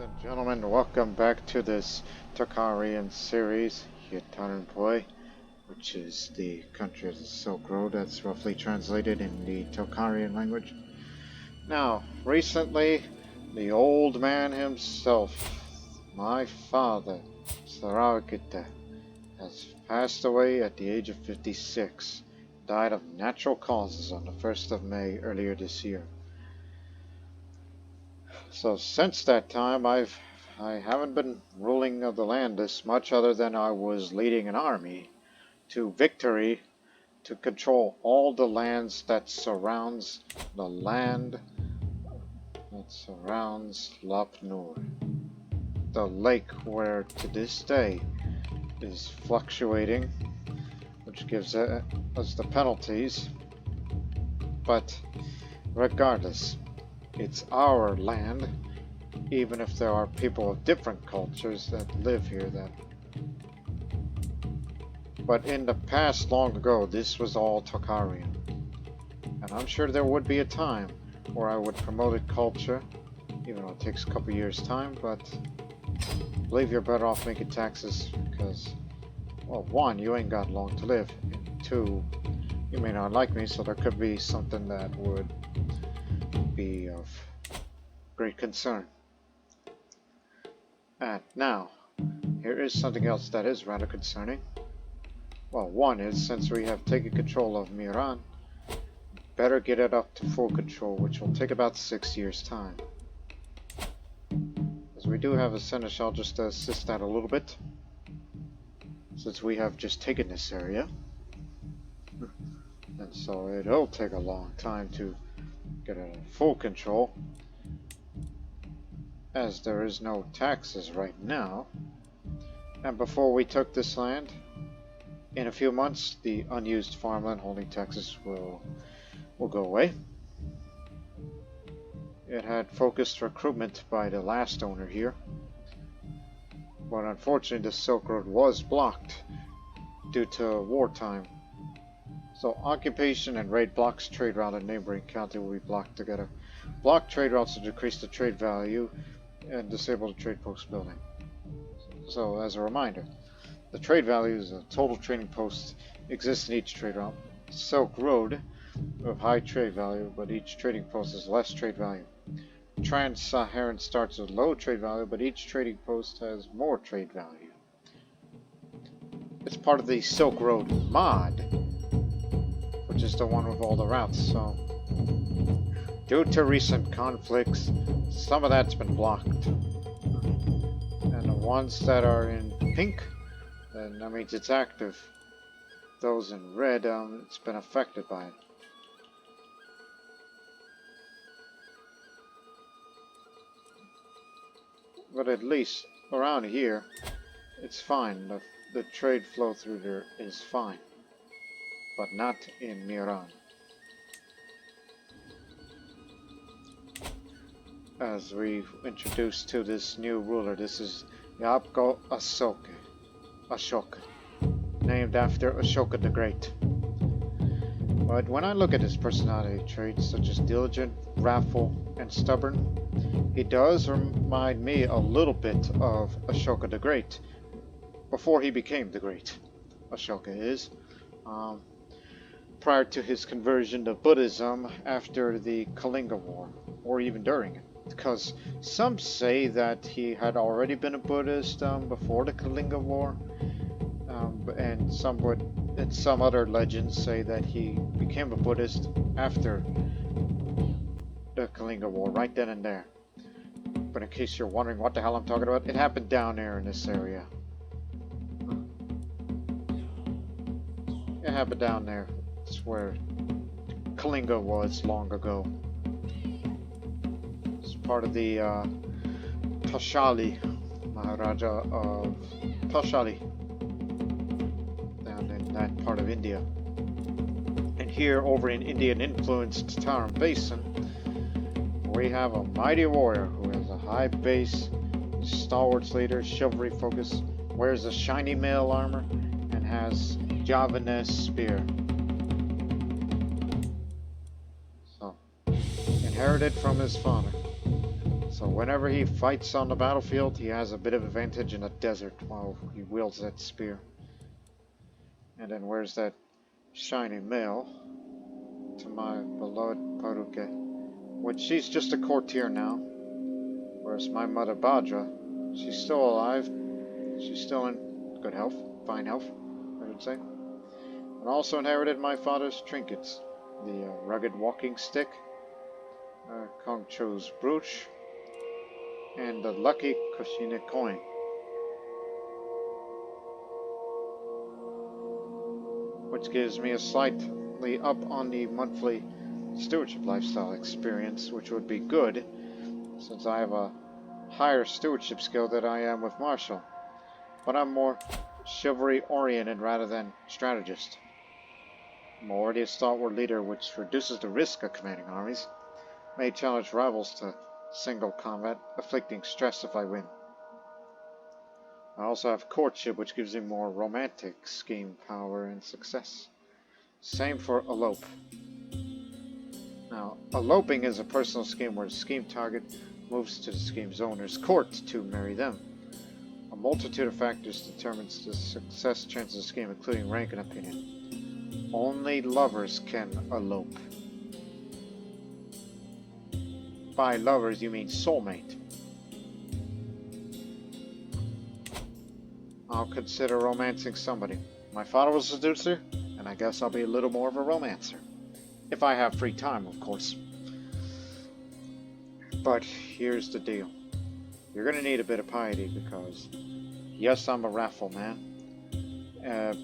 and gentlemen, welcome back to this Tocharian series, Ytarimypoy, which is the country of the Silk Road. That's roughly translated in the Tocharian language. Now, recently, the old man himself, my father, Silarakite, has passed away at the age of 56. Died of natural causes on the 1st of May earlier this year. So since that time, I haven't been ruling of the land this much, other than I was leading an army to victory to control all the lands that surrounds the land that surrounds Lop Nur, the lake where to this day is fluctuating, which gives us the penalties. But regardless, it's our land, even if there are people of different cultures that live here. But in the past, long ago, this was all Tocharian. And I'm sure there would be a time where I would promote it culture, even though it takes a couple years' time, but I believe you're better off making taxes because, well, one, you ain't got long to live, and two, you may not like me, so there could be something that would be of great concern. And now, here is something else that is rather concerning. Well, one is, since we have taken control of Miran, better get it up to full control, which will take about 6 years' time. As we do have a seneschal just to assist that a little bit, since we have just taken this area. And so it'll take a long time to get it in full control, as there is no taxes right now. And before we took this land, in a few months, the unused farmland holding taxes will go away. It had focused recruitment by the last owner here, but unfortunately the Silk Road was blocked due to wartime. So occupation and raid blocks trade route in neighboring county will be blocked together. Block trade routes to decrease the trade value and disable the trade post building. So as a reminder, the trade value is a total trading post exists in each trade route. Silk Road of high trade value, but each trading post has less trade value. Trans-Saharan starts with low trade value, but each trading post has more trade value. It's part of the Silk Road mod, which is the one with all the routes. So due to recent conflicts, some of that's been blocked. And the ones that are in pink, then that means it's active. Those in red, it's been affected by it. But at least around here, it's fine. The trade flow through there is fine. But not in Miran. As we've introduced to this new ruler, this is Asoke, named after Asoke the Great. But when I look at his personality traits such as diligent, wrathful, and stubborn, he does remind me a little bit of Asoke the Great before he became the Great. Asoke is. Prior to his conversion to Buddhism after the Kalinga War, or even during it. Because some say that he had already been a Buddhist before the Kalinga War, and some other legends say that he became a Buddhist after the Kalinga War, right then and there. But in case you're wondering what the hell I'm talking about, it happened down there in this area. It happened down there. It's where Kalinga was long ago. It's part of the Toshali, Maharaja of Toshali, down in that part of India. And here, over in Indian-influenced Tarim Basin, we have a mighty warrior who has a high base, stalwart leader, chivalry focus, wears a shiny mail armor, and has Javanese spear. Inherited from his father. So whenever he fights on the battlefield, he has a bit of advantage in the desert while he wields that spear. And then where's that shiny male? To my beloved Paruke. Which she's just a courtier now. Whereas my mother Badra, she's still alive. She's still in good health, fine health, I should say. And also inherited my father's trinkets. The rugged walking stick, Kong Cho's brooch, and the lucky Kushina coin. Which gives me a slightly up on the monthly stewardship lifestyle experience, which would be good, since I have a higher stewardship skill than I am with Marshall. But I'm more chivalry oriented rather than strategist. I'm already a stalwart leader, which reduces the risk of commanding armies. May challenge rivals to single combat, afflicting stress if I win. I also have courtship, which gives me more romantic scheme power and success. Same for elope. Now, eloping is a personal scheme where the scheme target moves to the scheme's owner's court to marry them. A multitude of factors determines the success chances of the scheme, including rank and opinion. Only lovers can elope. By lovers, you mean soulmate. I'll consider romancing somebody. My father was a seducer, and I guess I'll be a little more of a romancer. If I have free time, of course. But here's the deal. You're going to need a bit of piety because, yes, I'm a raffle man,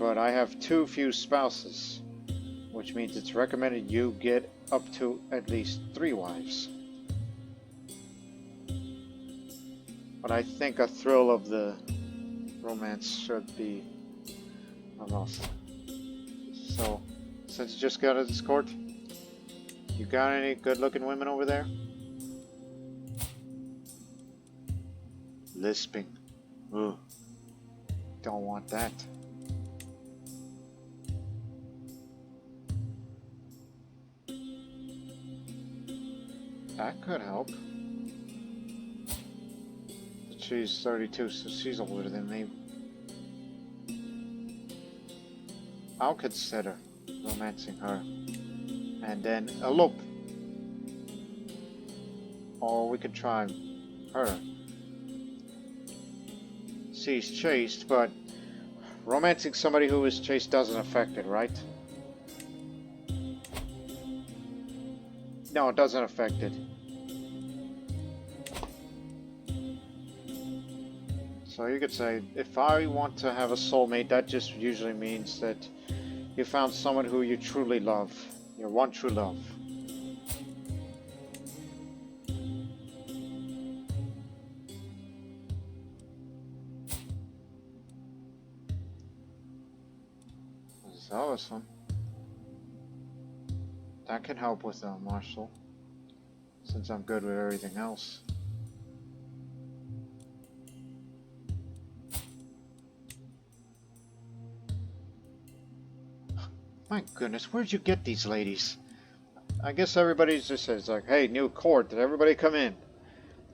but I have too few spouses, which means it's recommended you get up to at least 3 wives. But I think a thrill of the romance should be a must. So, since you just got out of this court, you got any good-looking women over there? Lisping. Ugh. Don't want that. That could help. She's 32, so she's older than me. I'll consider romancing her. And then elope. Or we could try her. She's chaste, but romancing somebody who is chaste doesn't affect it, right? No, it doesn't affect it. So you could say, if I want to have a soulmate, that just usually means that you found someone who you truly love. Your one true love. So this one. That can help with Marshall, since I'm good with everything else. My goodness, where'd you get these ladies? I guess everybody just says like, hey, new court, did everybody come in?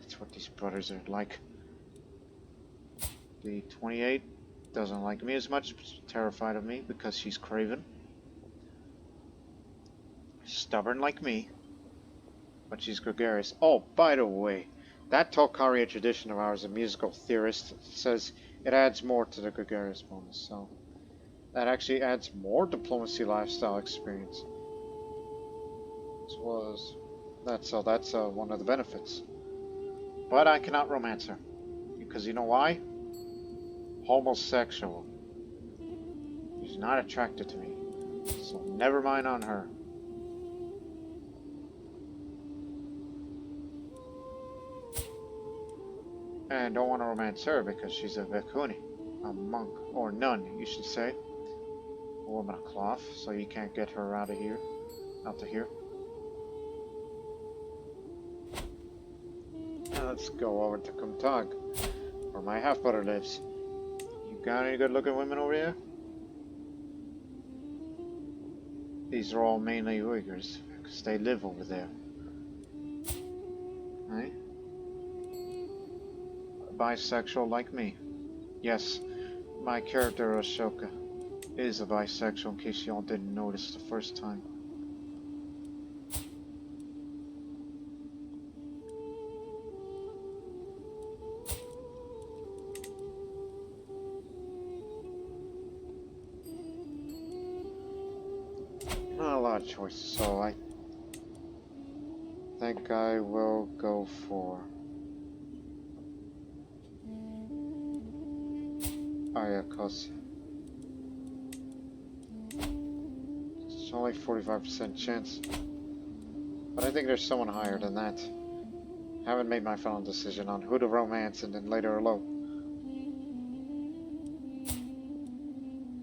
That's what these brothers are like. The 28 doesn't like me as much, terrified of me because she's craven. Stubborn like me, but she's gregarious. Oh, by the way, that Tolkaria tradition of ours, a musical theorist, says it adds more to the gregarious bonus, so that actually adds more diplomacy lifestyle experience. That's one of the benefits. But I cannot romance her. Because you know why? Homosexual. She's not attracted to me. So never mind on her. And don't want to romance her because she's a Vikuni. A monk. Or nun, you should say. A woman of cloth, so you can't get her out of here. Out to here. Now let's go over to Kumtag, where my half-brother lives. You got any good-looking women over here? These are all mainly Uyghurs, because they live over there. Right? bisexual like me. Yes, my character Asoke is a bisexual, in case y'all didn't notice the first time. Not a lot of choices, so I think I will go for Arśi-Kuči. It's only 45% chance, but I think there's someone higher than that. Haven't made my final decision on who to romance and then later elope.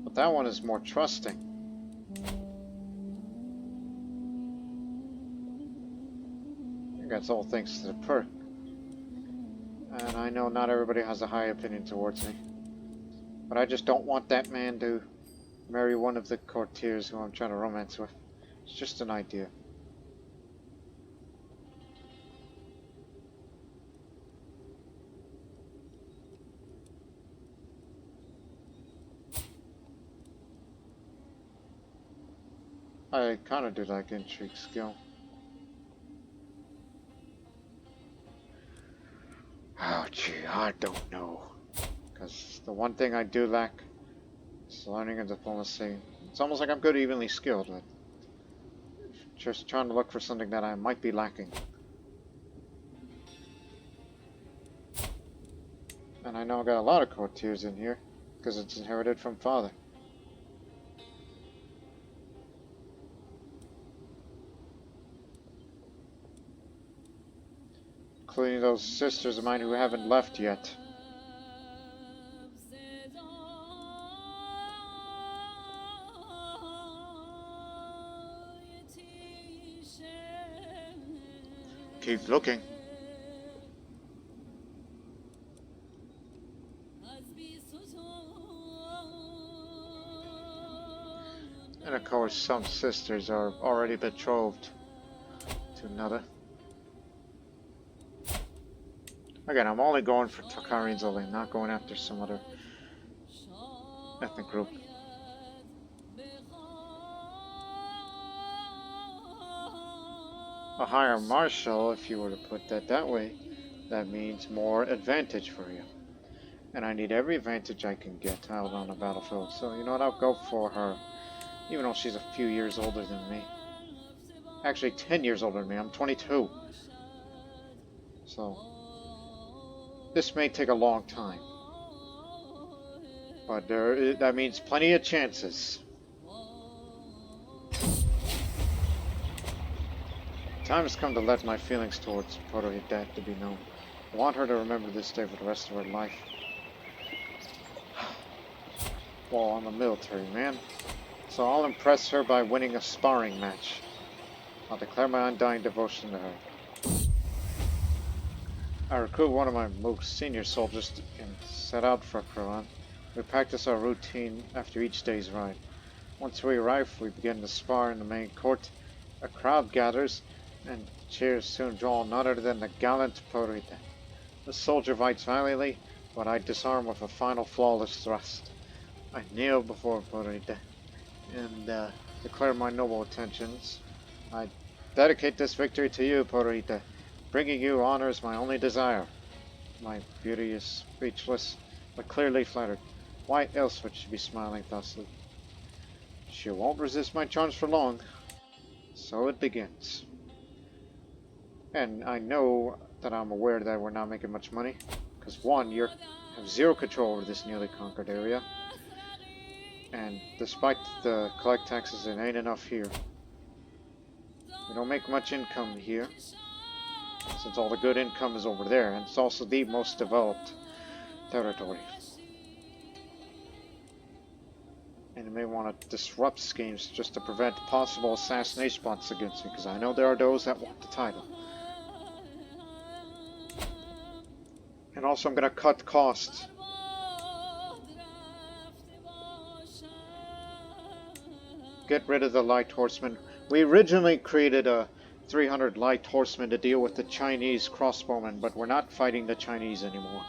But that one is more trusting. I think that's all thanks to the perk. And I know not everybody has a high opinion towards me. But I just don't want that man to marry one of the courtiers who I'm trying to romance with. It's just an idea. I kind of do like intrigue skill. Oh gee, I don't know. Because the one thing I do lack is learning and diplomacy. It's almost like I'm good evenly skilled, but just trying to look for something that I might be lacking. And I know I got a lot of courtiers in here, because it's inherited from father. Including those sisters of mine who haven't left yet. Keep looking. And of course, some sisters are already betrothed to another. Again, I'm only going for Targaryens only, not going after some other ethnic group. A higher marshal, if you were to put that way, that means more advantage for you. And I need every advantage I can get out on the battlefield. So, you know what, I'll go for her. Even though she's a few years older than me. Actually, 10 years older than me. I'm 22. So, this may take a long time. But that means plenty of chances. Time has come to let my feelings towards Krorän to be known. I want her to remember this day for the rest of her life. Well, I'm a military man, so I'll impress her by winning a sparring match. I'll declare my undying devotion to her. I recruit one of my most senior soldiers and set out for Krorän. We practice our routine after each day's ride. Once we arrive, we begin to spar in the main court. A crowd gathers, and cheers soon draw none other than the gallant Krorän. The soldier fights valiantly, but I disarm with a final flawless thrust. I kneel before Krorän and declare my noble intentions. I dedicate this victory to you, Krorän. Bringing you honor is my only desire. My beauty is speechless, but clearly flattered. Why else would she be smiling thusly? She won't resist my charms for long. So it begins. And I know that I'm aware that we're not making much money. Because one, you have zero control over this newly conquered area. And despite the collect taxes, it ain't enough here. We don't make much income here, since all the good income is over there, and it's also the most developed territory. And you may want to disrupt schemes just to prevent possible assassination plots against me, because I know there are those that want the title. And also I'm going to cut costs. Get rid of the light horsemen. We originally created a 300 light horsemen to deal with the Chinese crossbowmen, but we're not fighting the Chinese anymore.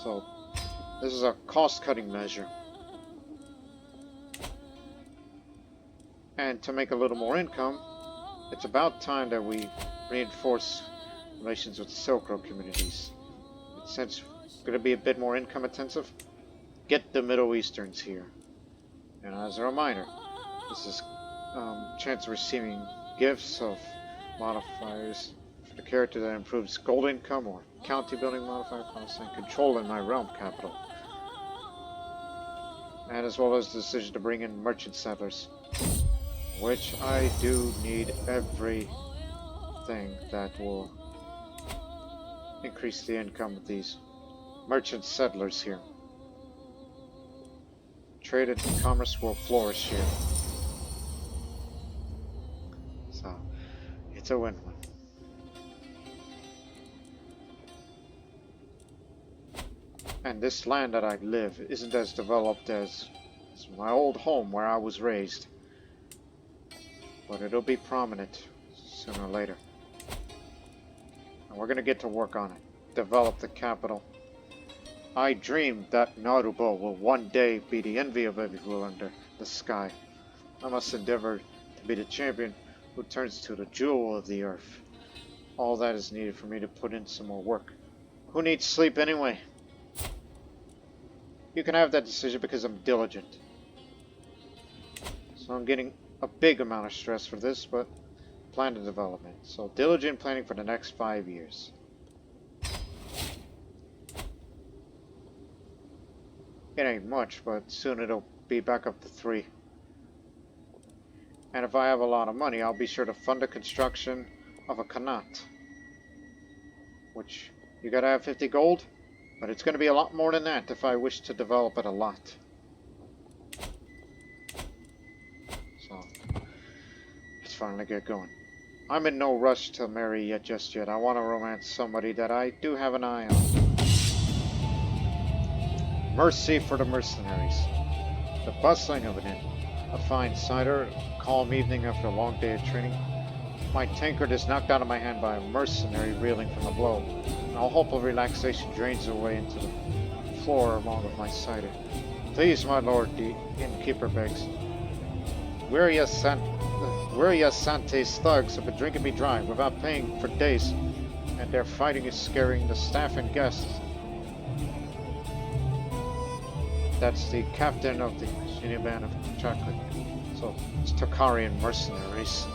So this is a cost-cutting measure. And to make a little more income, it's about time that we reinforce relations with the Silk Road communities. Since it's going to be a bit more income intensive, get the Middle Easterns here. And as a reminder, this is chance of receiving gifts of modifiers for the character that improves gold income or county building modifier costs and control in my realm capital. And as well as the decision to bring in merchant settlers, which I do need everything that will increase the income of these merchant settlers here. Trade and commerce will flourish here. So, it's a win-win. And this land that I live isn't as developed as my old home where I was raised. But it'll be prominent sooner or later. And we're gonna get to work on it. Develop the capital. I dream that Narubho will one day be the envy of every ruler under the sky. I must endeavor to be the champion who turns to the jewel of the earth. All that is needed for me to put in some more work. Who needs sleep anyway? You can have that decision because I'm diligent. So I'm getting a big amount of stress for this, but plan to development. So diligent planning for the next 5 years. It ain't much, but soon it'll be back up to 3. And if I have a lot of money, I'll be sure to fund the construction of a Khanat. Which, you gotta have 50 gold, but it's gonna be a lot more than that if I wish to develop it a lot. So, let's finally get going. I'm in no rush to marry yet just yet. I want to romance somebody that I do have an eye on. Mercy for the mercenaries. The bustling of an inn. A fine cider, a calm evening after a long day of training. My tankard is knocked out of my hand by a mercenary reeling from the blow, and all hope of relaxation drains away into the floor along with my cider. Please, my lord, the innkeeper begs. Weary as Sante's thugs have been drinking me dry without paying for days, and their fighting is scaring the staff and guests. That's the captain of the Shiniban of Chocolate. So, it's Tokarian mercenaries.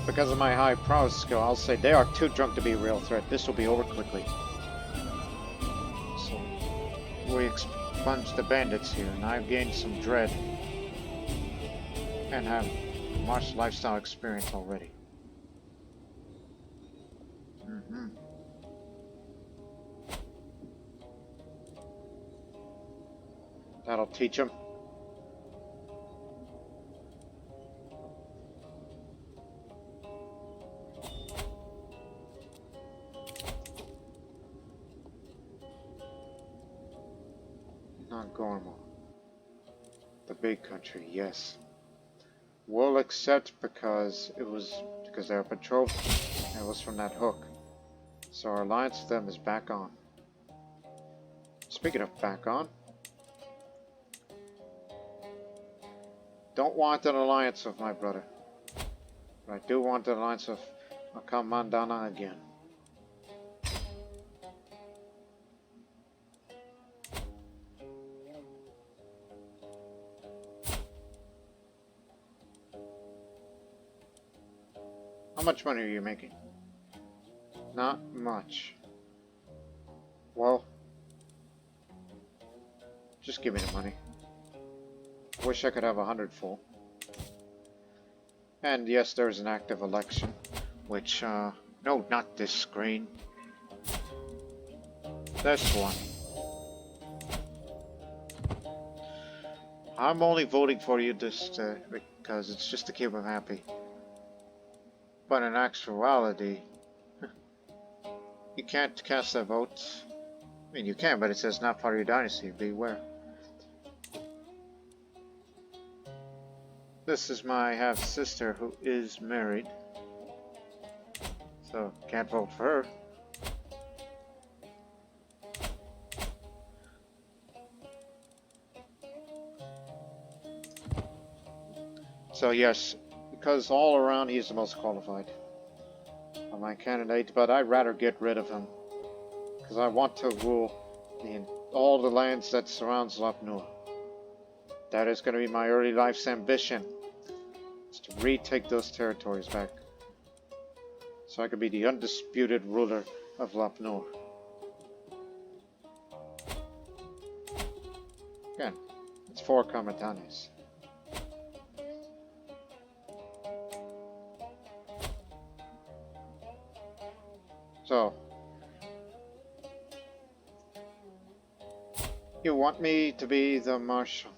Because of my high prowess skill, I'll say they are too drunk to be a real threat. This will be over quickly. So, we expunged the bandits here, and I've gained some dread. And have much lifestyle experience already. That'll teach them. Not Gormal. The big country, yes. We'll accept because they're betrothed and it was from that hook. So our alliance with them is back on. Speaking of back on, don't want an alliance with my brother. But I do want an alliance with Akamandana again. How much money are you making? Not much. Well, just give me the money. Wish I could have 100 full. And yes, there's an active election, which, no, not this screen. This one. I'm only voting for you just because it's just to keep them happy. But in actuality, you can't cast that vote. I mean, you can, but it says not part of your dynasty. Beware. This is my half-sister who is married. So, can't vote for her. So yes, because all around he's the most qualified of my candidate, but I'd rather get rid of him. Because I want to rule all the lands that surrounds Lop Nur. That is going to be my early life's ambition. Is to retake those territories back. So I could be the undisputed ruler of Lop Nur. Again, it's 4 Kamatanes. So, you want me to be the marshal?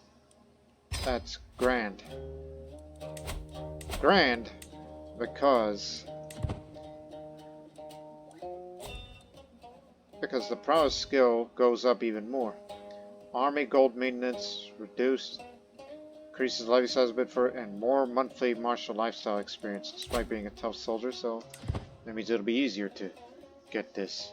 That's grand. Grand because the prowess skill goes up even more. Army gold maintenance reduced, increases levy size a bit for it, and more monthly martial lifestyle experience despite being a tough soldier, so that means it'll be easier to get this.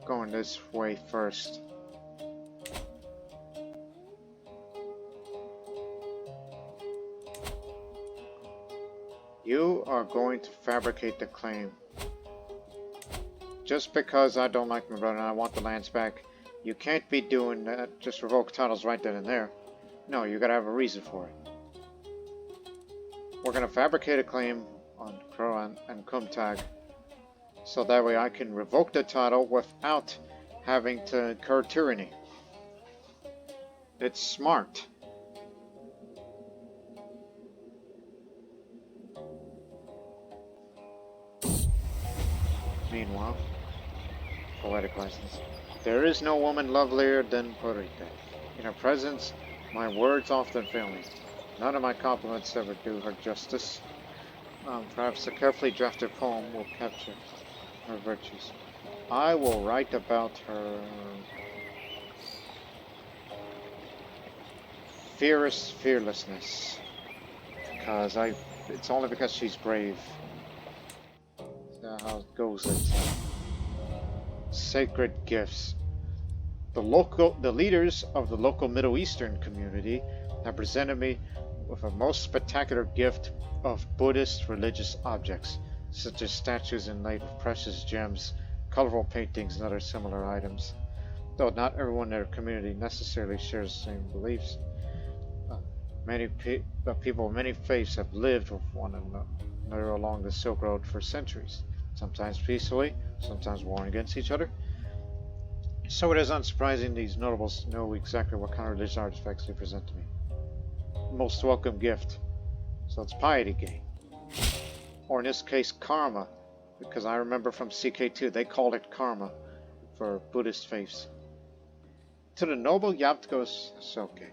Going this way first. You are going to fabricate the claim. Just because I don't like my brother and I want the lands back, you can't be doing that, just revoke titles right then and there. No, you gotta have a reason for it. We're gonna fabricate a claim on Krorän and Kumtag, so that way I can revoke the title without having to incur tyranny. It's smart. Meanwhile, poetic license. There is no woman lovelier than Purita. In her presence, my words often fail me. None of my compliments ever do her justice. Perhaps a carefully drafted poem will capture her virtues. I will write about her fearlessness. Because it's only because she's brave. That's how it goes. Sacred gifts. The leaders of the local Middle Eastern community have presented me with a most spectacular gift of Buddhist religious objects, such as statues inlaid with precious gems, colorful paintings, and other similar items. Though not everyone in their community necessarily shares the same beliefs, people of many faiths have lived with one another along the Silk Road for centuries, sometimes peacefully, sometimes warring against each other. So it is unsurprising these notables know exactly what kind of religious artifacts they present to me. Most welcome gift. So it's piety gain. Or in this case, karma. Because I remember from CK2, they called it karma for Buddhist faiths. To the noble Yapko's Asoke.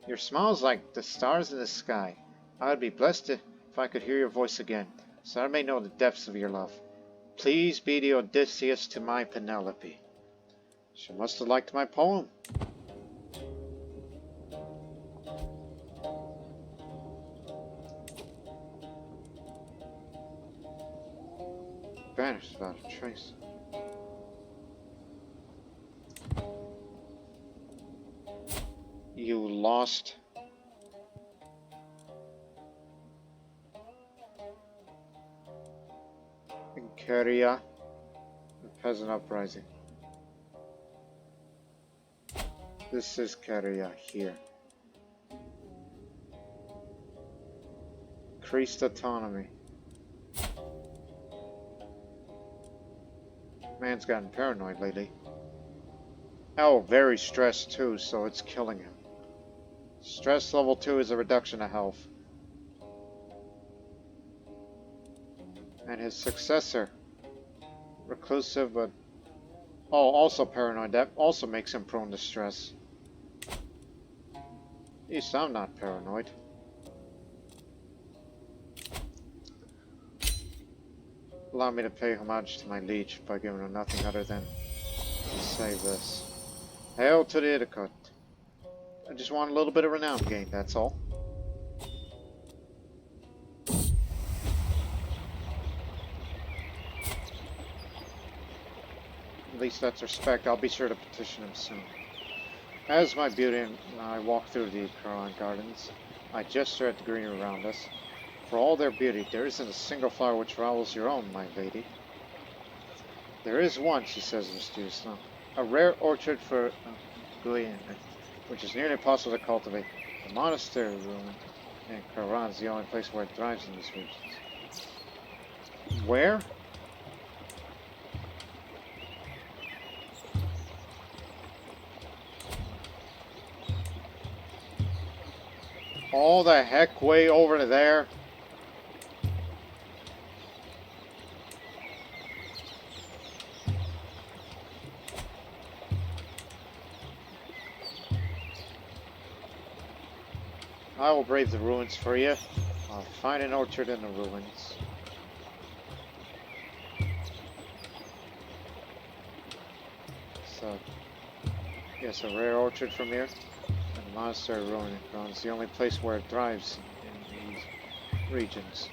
Your smile is like the stars in the sky. I would be blessed if I could hear your voice again, so I may know the depths of your love. Please be the Odysseus to my Penelope. She must have liked my poem. Vanished without a trace. You lost. In Keria, the peasant uprising. This is Keria here. Increased autonomy. Man's gotten paranoid lately. Oh, very stressed too, so it's killing him. Stress level 2 is a reduction of health. And his successor, reclusive but also paranoid, that also makes him prone to stress. At least I'm not allow me to pay homage to my liege by giving him nothing other than to save this. Hail to the Ytarimypoy. I just want a little bit of renown gained, that's all. At least that's respect. I'll be sure to petition him soon. As my beauty and I walk through the Krorän gardens, I gesture at the greenery around us. For all their beauty, there isn't a single flower which rivals your own, my lady. There is one, she says mysteriously, a rare orchard for Guyenne, which is nearly impossible to cultivate. The monastery ruin in Krorän is the only place where it thrives in these regions. Where? All the heck way over there? I will brave the ruins for you. I'll find an orchard in the ruins. So, yes, a rare orchard from here. And the monastery ruin in Krorän is the only place where it thrives in these regions.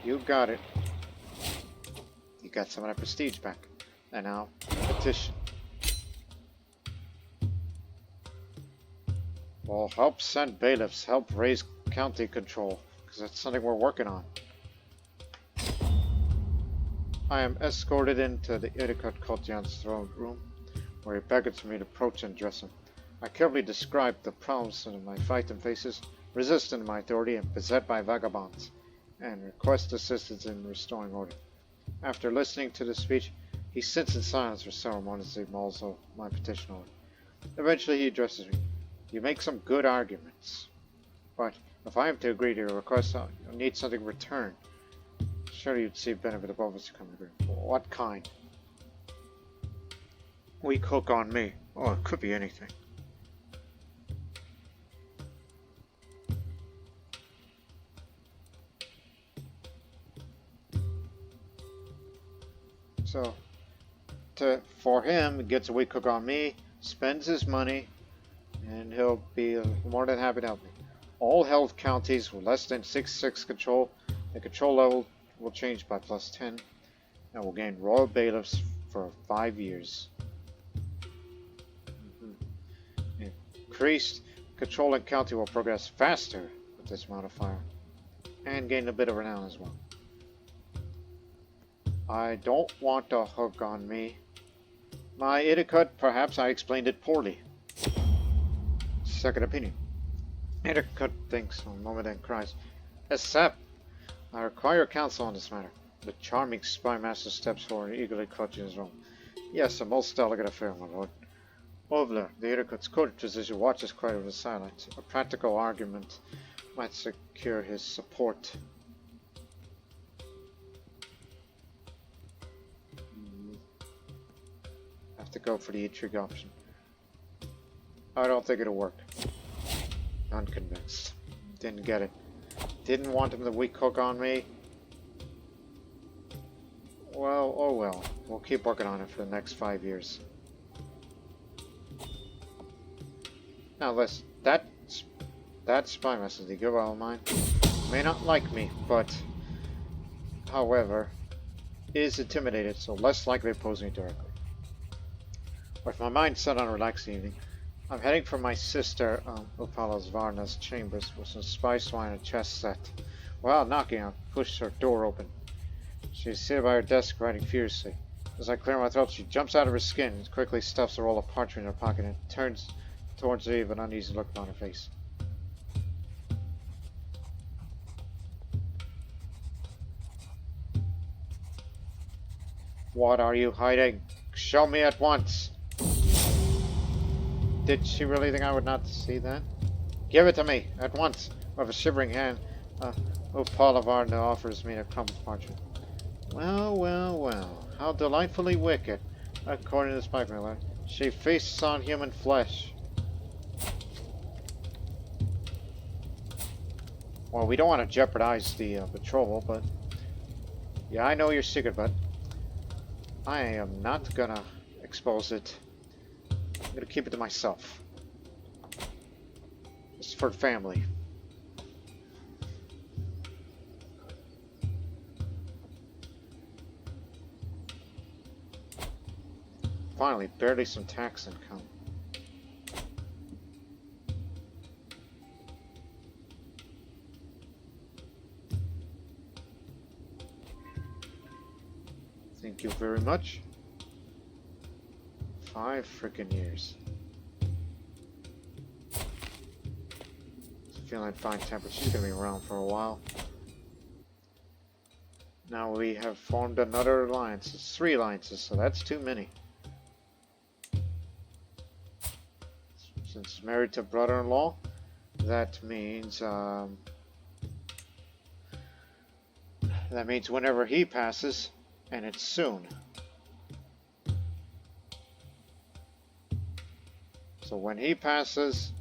You got it. You got some of that prestige back. And now, petition. Well, help send bailiffs, help raise county control, because that's something we're working on. I am escorted into the Ytarimypoy Kultian's throne room, where he beckons me to approach and address him. I carefully describe the problems in my fighting faces, resistant to my authority and beset by vagabonds, and request assistance in restoring order. After listening to the speech, he sits in silence for several moments as he mulls over my petition order. Eventually he addresses me. You make some good arguments, but if I am to agree to your request, I'll need something in return. Surely you'd see benefit above us to come to agree. What kind? We cook on me. Oh, it could be anything. So, for him, he gets a weak cook on me, spends his money, and he'll be more than happy to help me. All held counties with less than 6/6 control, the control level will change by +10, and will gain royal bailiffs for 5 years. Increased control in county will progress faster with this modifier, and gain a bit of renown as well. I don't want a hook on me. My Ytarimypoy, perhaps I explained it poorly. Second opinion. Ytarimypoy thinks for a moment and cries, "Accept! I require counsel on this matter." The charming spy master steps forward and eagerly clutching his robe. "Yes, a most delicate affair, my lord." Ovler, the Ytarimypoy's court physician, watches quite with silence. A practical argument might secure his support. Have to go for the intrigue option. I don't think it'll work. Unconvinced. Didn't get it. Didn't want him to weak hook on me. Well, oh well. We'll keep working on it for the next 5 years. Now listen, that spy message, the good old mine, may not like me, but, however, is intimidated, so less likely to oppose me directly. With my mind set on a relaxing evening, I'm heading for my sister, Upala's Varna's chambers with some spice wine and a chest set. While knocking, I push her door open. She's seated by her desk, writing furiously. As I clear my throat, she jumps out of her skin and quickly stuffs a roll of parchment in her pocket and turns towards me with an uneasy look on her face. What are you hiding? Show me at once! Did she really think I would not see that? Give it to me, at once! With a shivering hand, Upala Varna offers me a crumpled parchment. Well, well, well, how delightfully wicked. According to the spy miller, she feasts on human flesh. Well, we don't want to jeopardize the patrol, but yeah, I know your secret, but I am not gonna expose it. I'm gonna keep it to myself. It's for family. Finally, barely some tax income. Thank you very much. 5 freaking years. Feeling fine temperature. She's gonna be around for a while. Now we have formed another alliance. It's 3 alliances, so that's too many. Since married to brother-in-law, that means whenever he passes, and it's soon. So when he passes,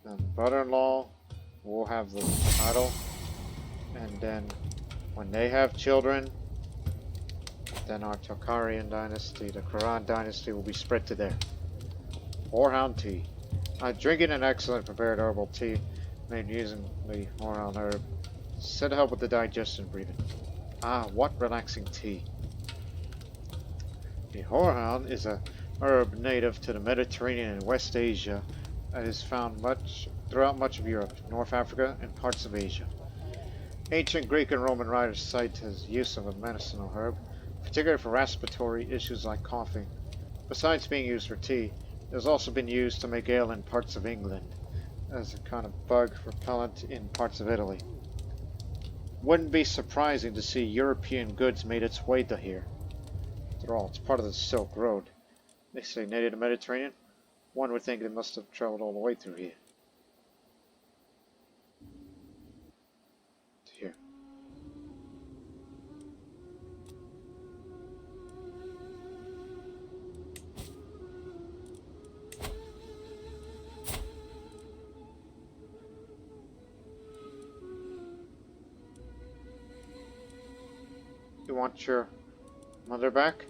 then brother-in-law will have the title, and then when they have children, then our Tocharian dynasty, the Krorän dynasty, will be spread to there. Horehound tea. Drinking an excellent prepared herbal tea made using the horehound herb said to help with the digestion and breathing. What relaxing tea. The horehound is a herb native to the Mediterranean and West Asia that is found throughout much of Europe, North Africa, and parts of Asia. Ancient Greek and Roman writers cite his use of a medicinal herb, particularly for respiratory issues like coughing. Besides being used for tea, it has also been used to make ale in parts of England, as a kind of bug repellent in parts of Italy. Wouldn't be surprising to see European goods made its way to here. After all, it's part of the Silk Road. They say native to the Mediterranean. One would think they must have traveled all the way through here. To here. You want your mother back?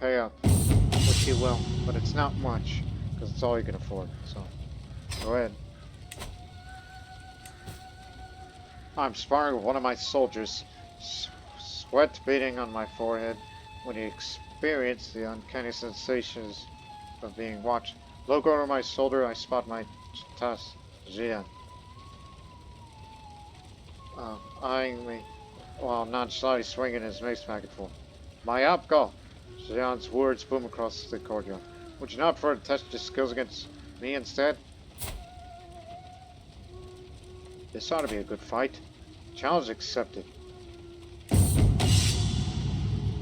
Pay up, which you will, but it's not much, because it's all you can afford, so go ahead. I'm sparring with one of my soldiers, sweat beating on my forehead when he experienced the uncanny sensations of being watched. Look over my shoulder, I spot my task, Jian, eyeing me while nonchalantly swinging his mace back and forth. My Yapko! Jian's words boom across the courtyard. Would you not prefer to test your skills against me instead? This ought to be a good fight. Challenge accepted.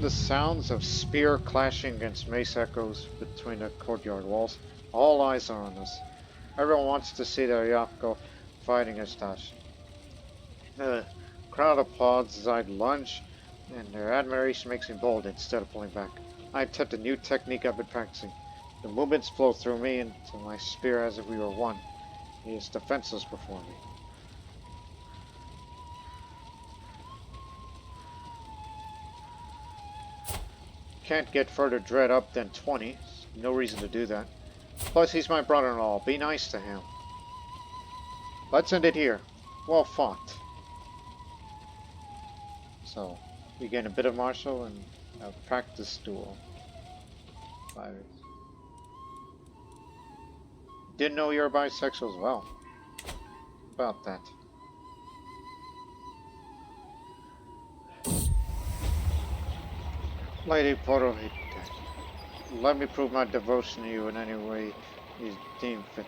The sounds of spear clashing against mace echoes between the courtyard walls. All eyes are on us. Everyone wants to see their Yapko fighting Ustash. The crowd applauds as I lunge, and their admiration makes me bold instead of pulling back. I attempt a new technique I've been practicing. The movements flow through me into my spear as if we were one. He is defenseless before me. Can't get further dread up than 20. No reason to do that. Plus, he's my brother-in-law. Be nice to him. Let's end it here. Well fought. So, we gain a bit of martial and a practice duel. Didn't know you were bisexual as well. About that. Lady Purohit, let me prove my devotion to you in any way you deem fit.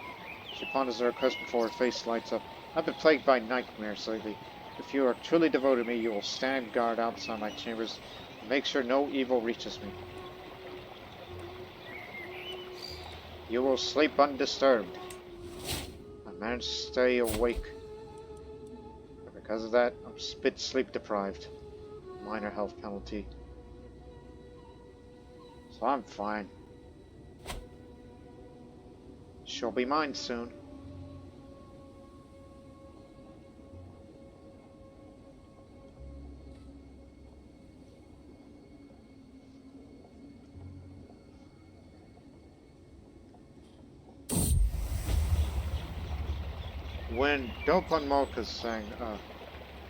She ponders her request before her face lights up. I've been plagued by nightmares lately. If you are truly devoted to me, you will stand guard outside my chambers and make sure no evil reaches me. You will sleep undisturbed. I managed to stay awake. But because of that, I'm bit sleep deprived. Minor health penalty. So I'm fine. She'll be mine soon. When Dopan Mocha sang,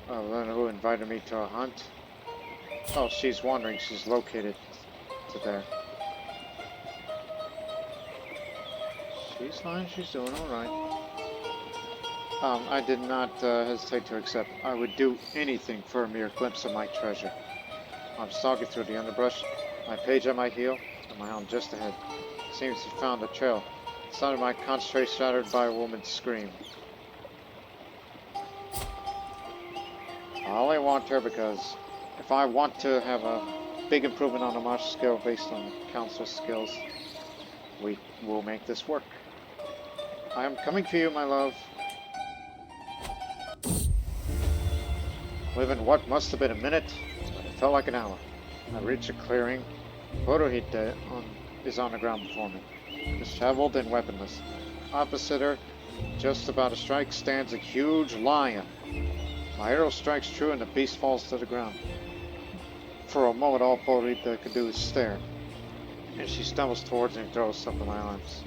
who invited me to a hunt. Oh, she's wandering. She's located to there. She's fine. She's doing alright. I did not hesitate to accept. I would do anything for a mere glimpse of my treasure. I'm stalking through the underbrush, my page at my heel, and my hound just ahead. Seems he found a trail. The sound of my concentration shattered by a woman's scream. I only want her because if I want to have a big improvement on the martial skill based on counselor skills, we will make this work. I am coming for you, my love. Within what must have been a minute, but it felt like an hour. I reached a clearing. Purohite is on the ground before me, disheveled and weaponless. Opposite her, just about to strike, stands a huge lion. My arrow strikes true and the beast falls to the ground. For a moment, all Purohite could do is stare, and she stumbles towards me and throws something in my arms.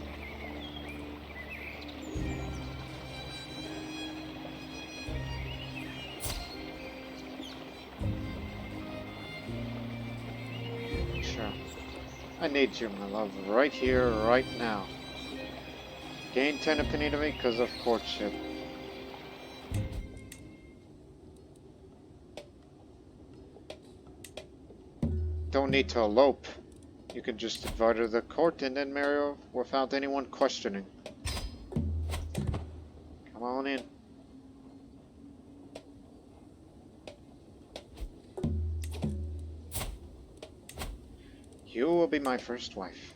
I need you, my love, right here, right now. Gain 10 opinion of me because of courtship. Don't need to elope. You can just invite her to the court and then marry her without anyone questioning. Come on in. You will be my first wife.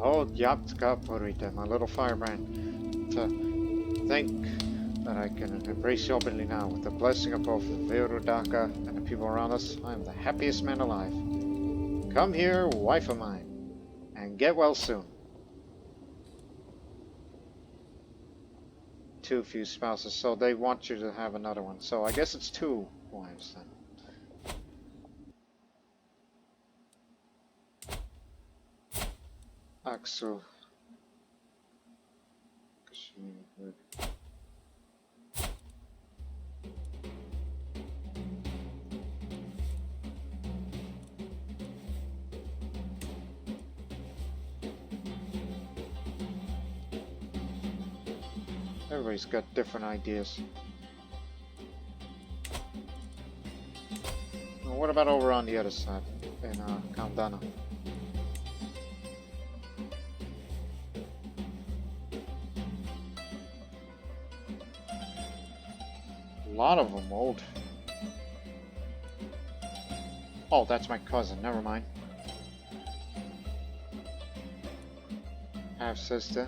Oh, Yapka, my little firebrand. To think that I can embrace you openly now with the blessing of both the Virudaka and the people around us. I am the happiest man alive. Come here, wife of mine, and get well soon. Too few spouses, so they want you to have another one. So I guess it's 2 wives then. Aksu. Everybody's got different ideas. Well, what about over on the other side in Kandana? A lot of them old. Oh, that's my cousin. Never mind. Half sister.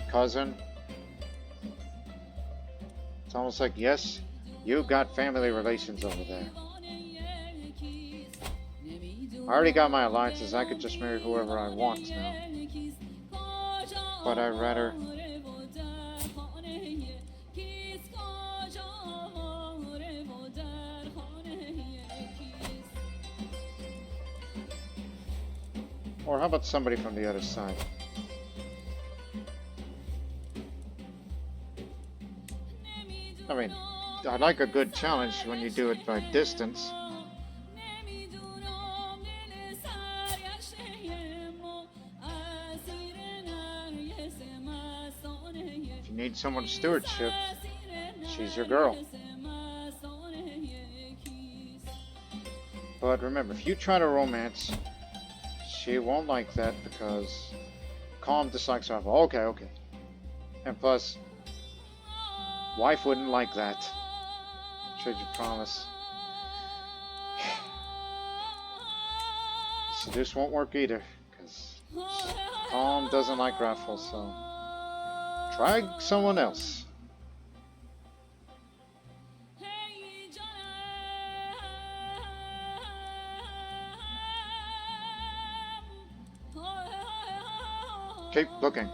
Cousin. It's almost like, yes, you got family relations over there. I already got my alliances. I could just marry whoever I want now. But I'd rather... Or how about somebody from the other side? I mean, I like a good challenge when you do it by distance. If you need someone to stewardship, she's your girl. But remember, if you try to romance, she won't like that because Calm dislikes her. Okay. And plus, wife wouldn't like that. Should you promise? Seduce won't work either, because Calm doesn't like Raffle, so try someone else. Keep looking.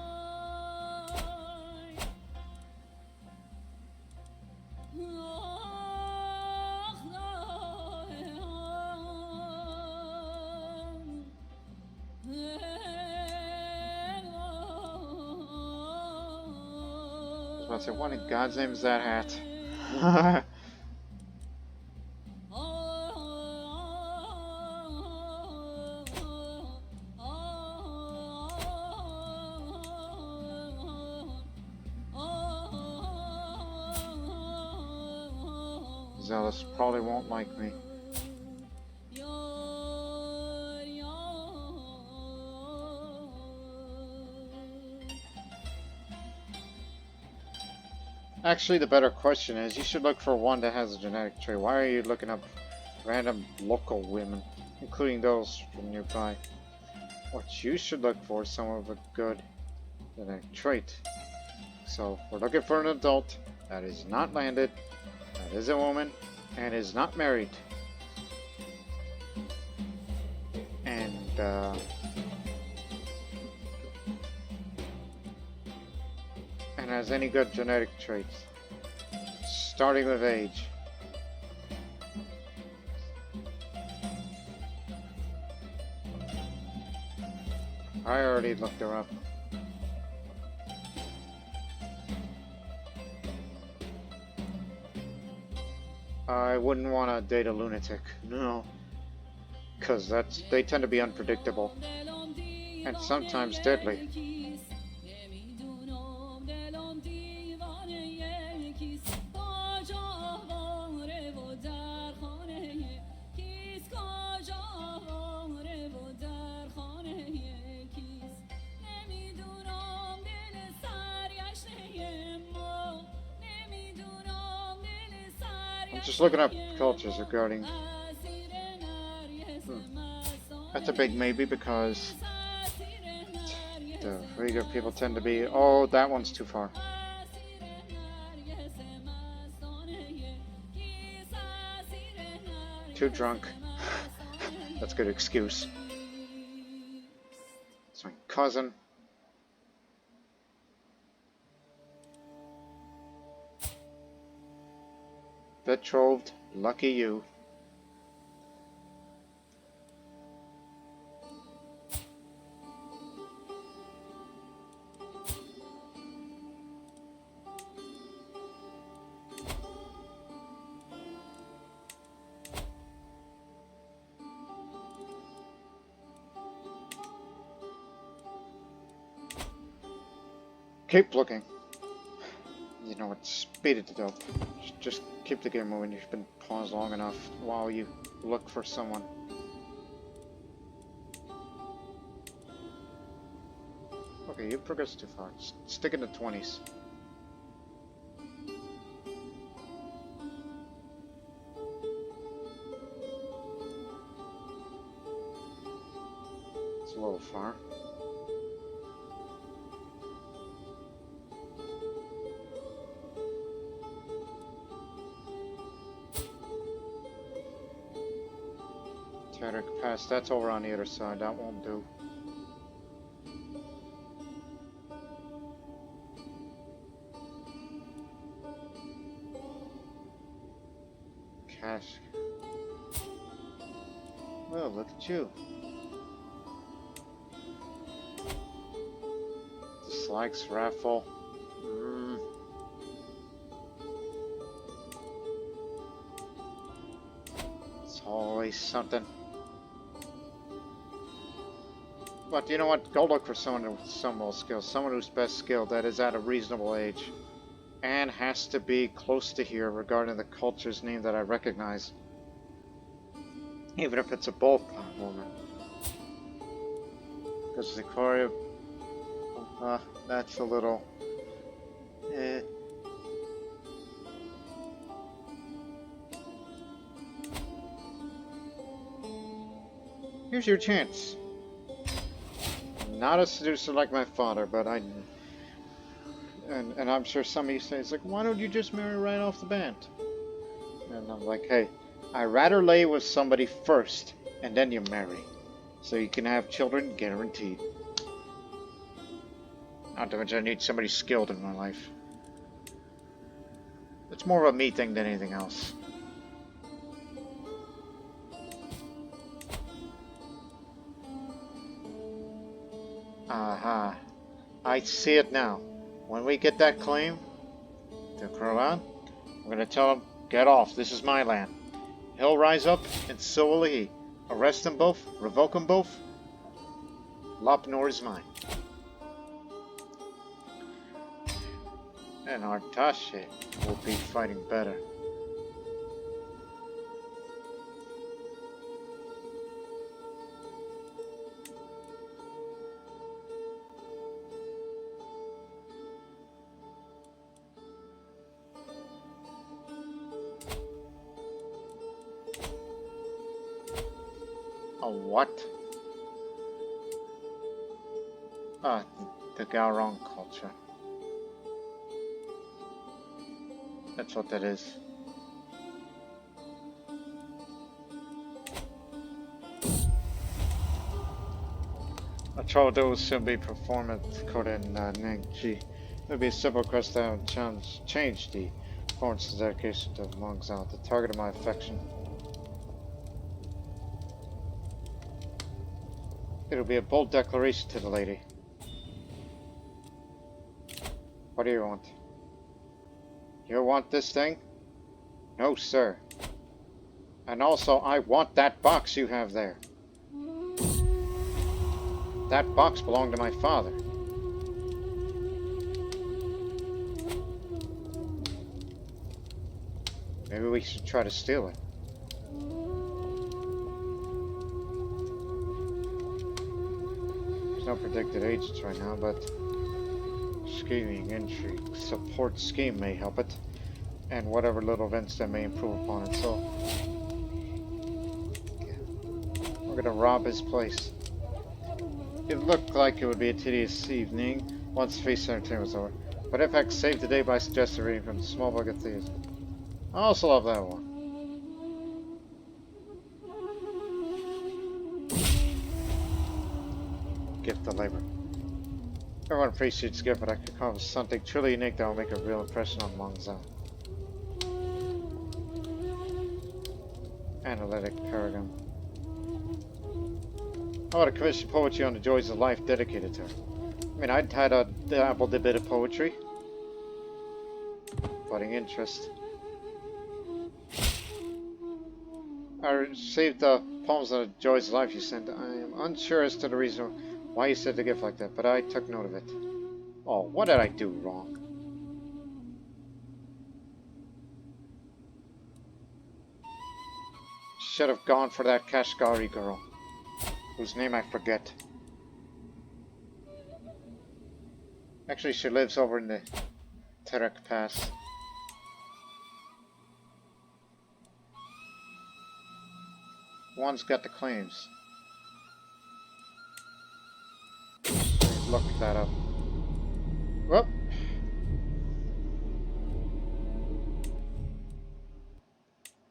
was about to say, what in God's name is that hat? Zealous probably won't like me. Actually, the better question is, you should look for one that has a genetic trait. Why are you looking up random local women, including those from nearby? What you should look for is someone with a good genetic trait. So, we're looking for an adult that is not landed, that is a woman, and is not married. And has any good genetic traits, starting with age. I already looked her up. I wouldn't want to date a lunatic, no, because they tend to be unpredictable and sometimes deadly. Just looking up cultures regarding... That's a big maybe, because the Uyghur people tend to be... Oh, that one's too far. Too drunk. That's a good excuse. It's my cousin. Betrothed, lucky you. Keep looking. You know what? Speed it up. Just keep the game moving. You've been paused long enough while you look for someone. Okay, you progressed too far. Stick in the 20s. It's a little far. Pass, that's over on the other side, that won't do. Cash. Well, look at you. Dislikes raffle. It's always something. But you know what? Go look for someone with some more skills. Someone who's best skilled, that is at a reasonable age. And has to be close to here regarding the culture's name that I recognize. Even if it's a bulk woman. Because the Korea... that's a little... Here's your chance. Not a seducer like my father, but I... And I'm sure some of you say, it's like, why don't you just marry right off the bat? And I'm like, hey, I'd rather lay with somebody first, and then you marry. So you can have children, guaranteed. Not to mention I need somebody skilled in my life. It's more of a me thing than anything else. Aha. I see it now. When we get that claim, to Krorän. I'm gonna tell him, get off, this is my land. He'll rise up, and so will he. Arrest them both, revoke them both. Lop Nur is mine. And Artashe will be fighting better. A what? Ah, the Gaurong culture. That's what that is. A trial will soon be performed at Krorän Yapkoññe. It will be a simple quest that will change the performance and dedication to monks out, the target of my affection. It'll be a bold declaration to the lady. What do you want? You want this thing? No, sir. And also, I want that box you have there. That box belonged to my father. Maybe we should try to steal it. There's no predicted agents right now, but scheming, intrigue, support scheme may help it, and whatever little events that may improve upon it. So we're gonna rob his place. It looked like it would be a tedious evening once the feast entertainment was over, but in fact saved the day by suggesting reading from the small book of thieves. I also love that one. Gift of labor. Everyone appreciates gift, but I could come up with something truly unique that will make a real impression on Mongzal. Analytic paragon. How about a commissioned poetry on the joys of life dedicated to her? I mean, I'd had a dabbled a bit of poetry. Budding interest. I received the poems on the joys of life you sent. I am unsure as to the reason why you said the gift like that, but I took note of it. Oh, what did I do wrong? Should have gone for that Kashgari girl, whose name I forget. Actually, she lives over in the Terek Pass. One's got the claims. Look that up. Whoop.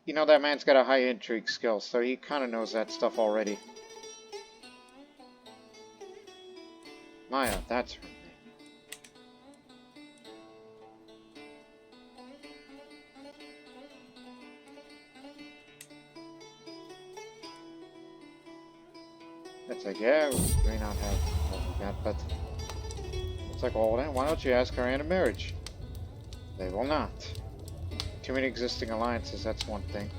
You know, that man's got a high intrigue skill, so he kind of knows that stuff already. Maya, that's her name. It's like, yeah, we may not have what we got, but it's like, well then, why don't you ask her hand in marriage? They will not. Too many existing alliances, that's one thing.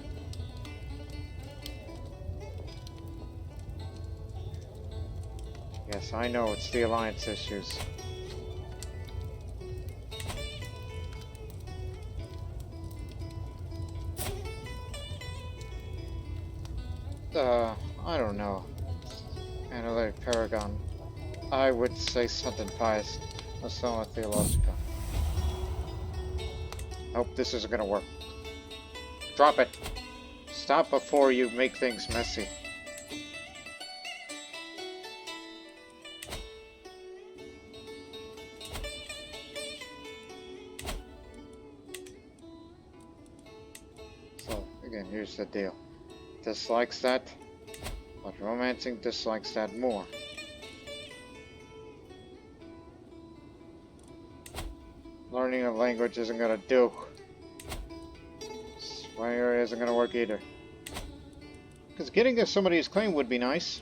Yes, I know, it's the alliance issues. I don't know. Analytic paragon. I would say something biased, or somewhat theological. Nope, this isn't gonna work. Drop it. Stop before you make things messy. So, again, here's the deal. Dislikes that, but romancing dislikes that more. Learning a language isn't gonna do. Swear isn't gonna work either. Because getting to somebody's claim would be nice.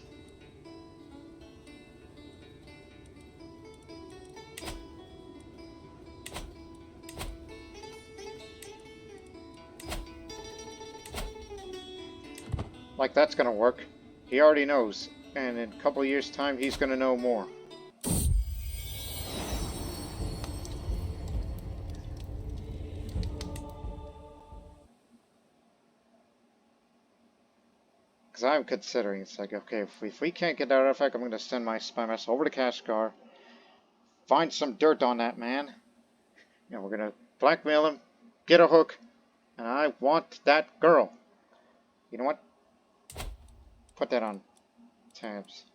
like that's gonna work. He already knows, and in a couple of years' time, he's gonna know more. Because I'm considering, it's like, okay, if we can't get that artifact, I'm gonna send my spy master over to Kashgar, find some dirt on that man. You know, we're gonna blackmail him, get a hook, and I want that girl. You know what? Put that on tabs.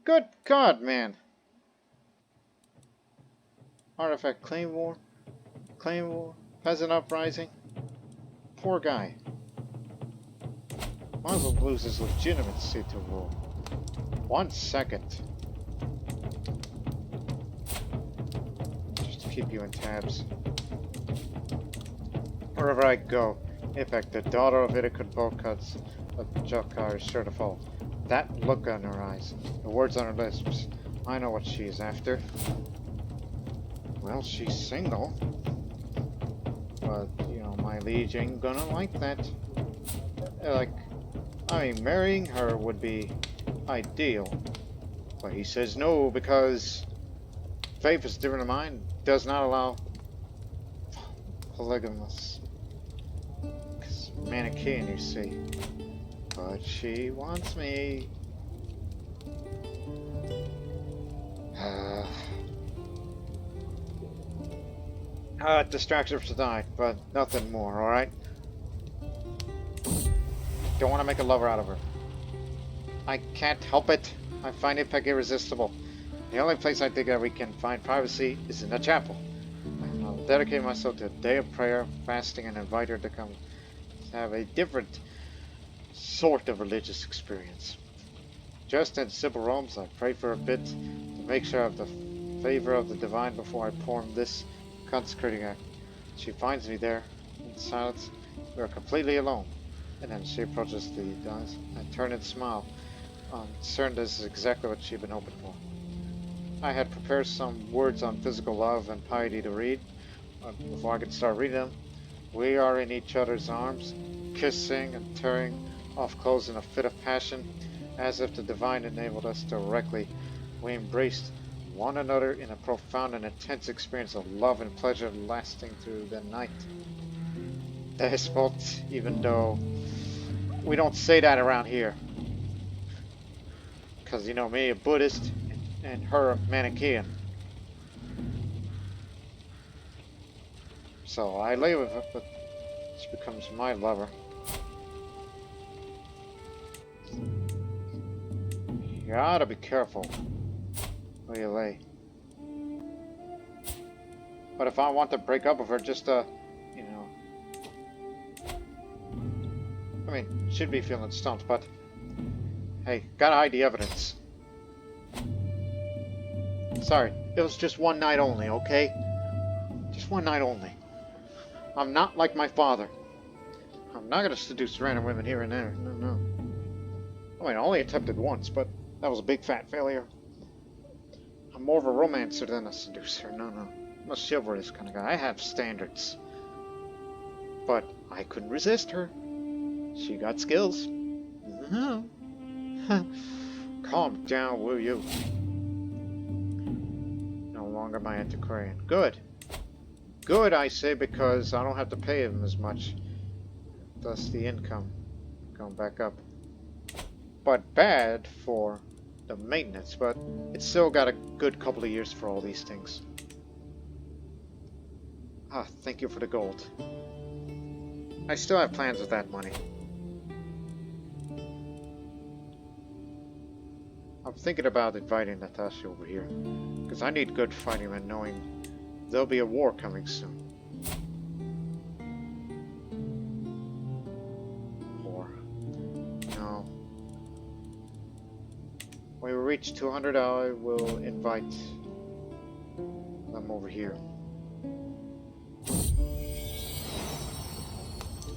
Good God, man. Artifact Claymore, Peasant Uprising. Poor guy. Might as well lose his legitimacy to rule. 1 second. Just to keep you in tabs. Wherever I go, Ipek, the daughter of Ytarimypoy of Jokar, is sure to fall. That look on her eyes, the words on her lips, I know what she is after. Well, she's single. But, you know, my liege ain't gonna like that. Like, I mean, marrying her would be ideal. But he says no because faith is different to mine, does not allow polygamous. Because Manichaean, you see. But she wants me. Distraction for tonight, but nothing more, alright? Don't want to make a lover out of her. I can't help it. I find Ipek irresistible. The only place I think that we can find privacy is in the chapel. I'll dedicate myself to a day of prayer, fasting, and invite her to come to have a different sort of religious experience. Just in simple robes, I pray for a bit to make sure I have the favor of the divine before I perform this consecrating act. She finds me there, in silence. We are completely alone. And then she approaches the dais. I turn and smile, certain this is exactly what she'd been hoping for. I had prepared some words on physical love and piety to read. Before I could start reading them, we are in each other's arms, kissing and tearing off clothes in a fit of passion, as if the divine enabled us directly. We embraced one another in a profound and intense experience of love and pleasure lasting through the night. Despot, even though we don't say that around here. Because, you know, me, a Buddhist, and her, a Manichaean. So I lay with her, but she becomes my lover. You gotta be careful where you lay. But if I want to break up with her, just you know, I mean, she'd be feeling stumped, but hey, gotta hide the evidence. Sorry, it was just one night only, okay? Just one night only. I'm not like my father. I'm not gonna seduce random women here and there. No, no. I mean, I only attempted once, but that was a big fat failure. I'm more of a romancer than a seducer. No, no. I'm a chivalrous kind of guy. I have standards. But I couldn't resist her. She got skills. Calm down, will you? No longer my antiquarian. Good. Good, I say, because I don't have to pay him as much. Thus the income going back up. But bad for the maintenance, but it's still got a good couple of years for all these things. Ah, thank you for the gold. I still have plans with that money. I'm thinking about inviting Natasha over here, because I need good fighting men knowing there'll be a war coming soon. War. No. When we reach 200, I will invite them over here.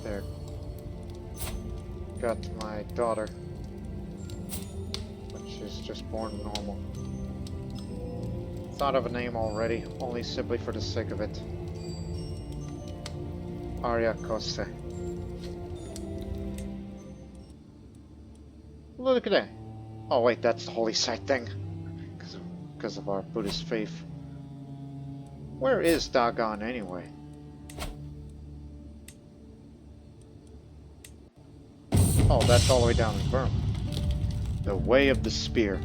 There. Got my daughter. But she's just born normal. Thought of a name already, only simply for the sake of it. Arśi-Kuči. Look at that. Oh wait, that's the holy site thing. Because of our Buddhist faith. Where is Dagon anyway? Oh, that's all the way down in Burma. The way of the spear.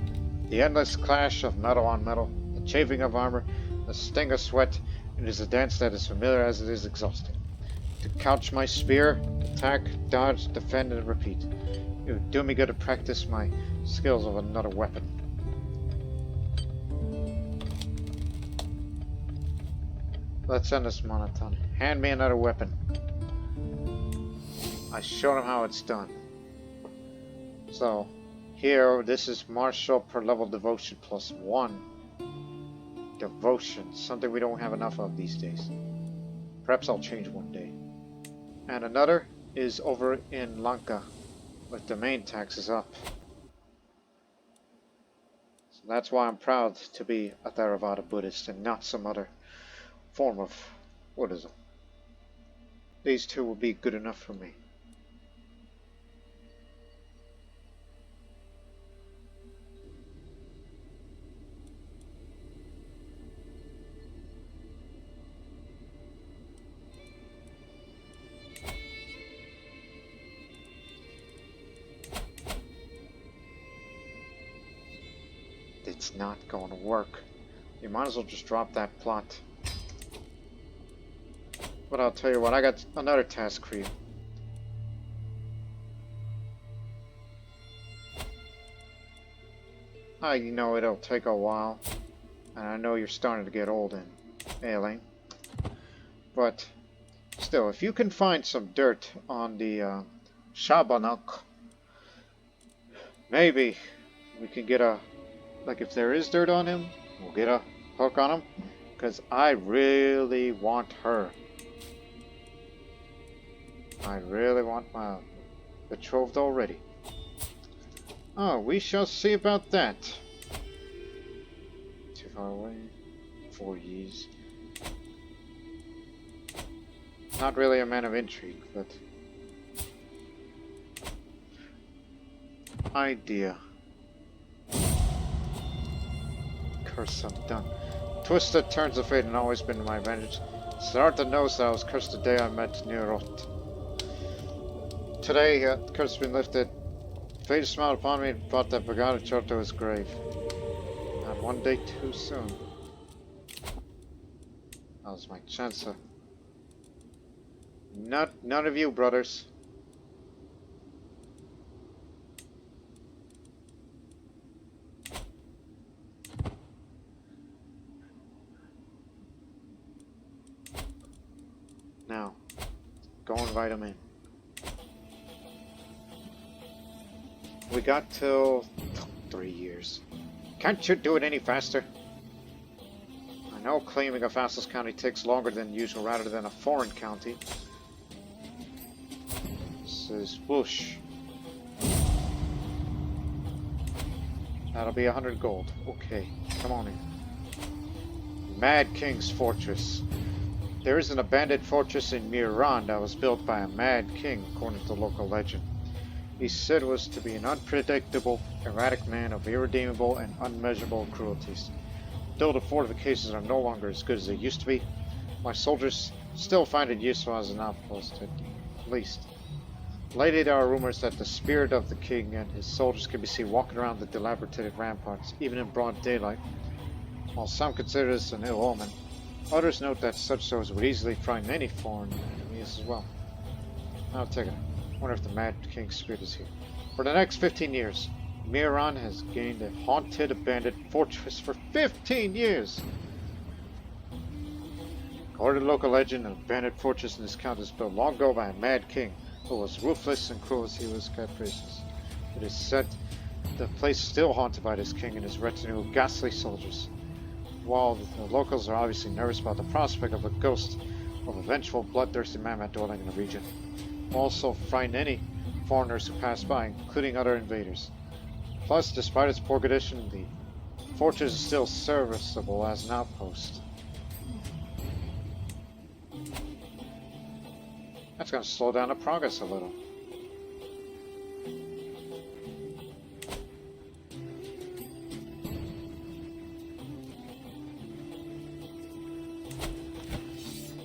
The endless clash of metal on metal, the chafing of armor, the sting of sweat. It is a dance that is familiar as it is exhausting. To couch my spear, attack, dodge, defend, and repeat. It would do me good to practice my skills of another weapon. Let's end this monotone. Hand me another weapon. I showed him how it's done. So, here, this is martial per level devotion plus 1. Devotion, something we don't have enough of these days. Perhaps I'll change one day. And another is over in Lanka, with domain taxes up. So that's why I'm proud to be a Theravada Buddhist and not some other form of Buddhism. These two will be good enough for me. It's not going to work. You might as well just drop that plot. But I'll tell you what, I got another task for you. I know it'll take a while, and I know you're starting to get old and ailing. But still, if you can find some dirt on the Shabanok, maybe we can get a... Like, if there is dirt on him, we'll get a hook on him. Because I really want her. I really want my betrothed already. Oh, we shall see about that. Too far away. 4 years. Not really a man of intrigue, but... idea. Curse, I'm done. Twisted turns of fate have always been to my advantage. Siddhartha knows that I was cursed the day I met Nirot. Today, the curse has been lifted. Fate smiled upon me and brought that Bhagavad Chart to his grave. Not one day too soon. That was my chance. None of you, brothers. Now, go invite him in. We got till 3 years. Can't you do it any faster? I know claiming a vassals county takes longer than usual rather than a foreign county. This is whoosh. That'll be 100 gold. Okay, come on in. Mad King's Fortress. There is an abandoned fortress in Miran that was built by a mad king, according to local legend. He said was to be an unpredictable, erratic man of irredeemable and unmeasurable cruelties. Though the fortifications are no longer as good as they used to be, my soldiers still find it useful as an outpost, at least. Lately there are rumors that the spirit of the king and his soldiers can be seen walking around the dilapidated ramparts, even in broad daylight. While some consider this an ill omen, others note that such shows would easily frighten any foreign enemies as well. I'll take it. I wonder if the Mad King's spirit is here. For the next 15 years, Miran has gained a haunted, abandoned fortress for 15 years! According to local legend, an abandoned fortress in this county was built long ago by a mad king who was ruthless and cruel as he was capricious. It is said the place is still haunted by this king and his retinue of ghastly soldiers. While the locals are obviously nervous about the prospect of a ghost of a vengeful, bloodthirsty mammoth dwelling in the region, also frighten any foreigners who pass by, including other invaders. Plus, despite its poor condition, the fortress is still serviceable as an outpost. That's going to slow down the progress a little.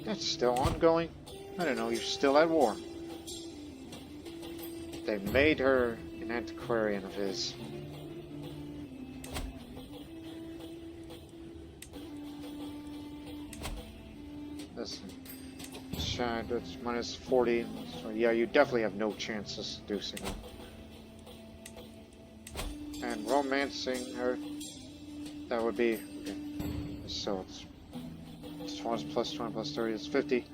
That's still ongoing? I don't know, you're still at war. They made her an antiquarian of his. Listen, Shad, that's minus 40. So yeah, you definitely have no chance of seducing her. And romancing her, that would be, okay. So it's 20 plus 20 plus 30, it's 50.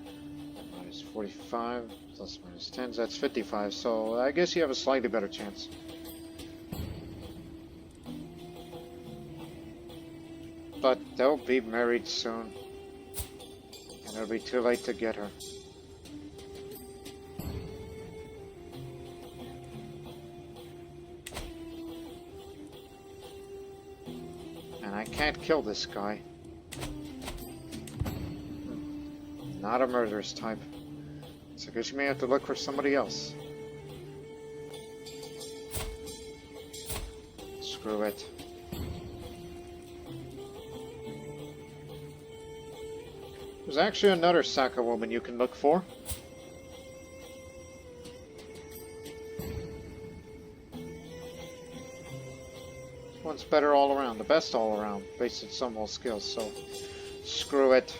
Minus 45, plus minus 10, that's 55. So I guess you have a slightly better chance. But they'll be married soon. And it'll be too late to get her. And I can't kill this guy. Not a murderous type. So I guess you may have to look for somebody else. Screw it. There's actually another Saka woman you can look for. This one's better all around, the best all around, based on some old skills, so screw it.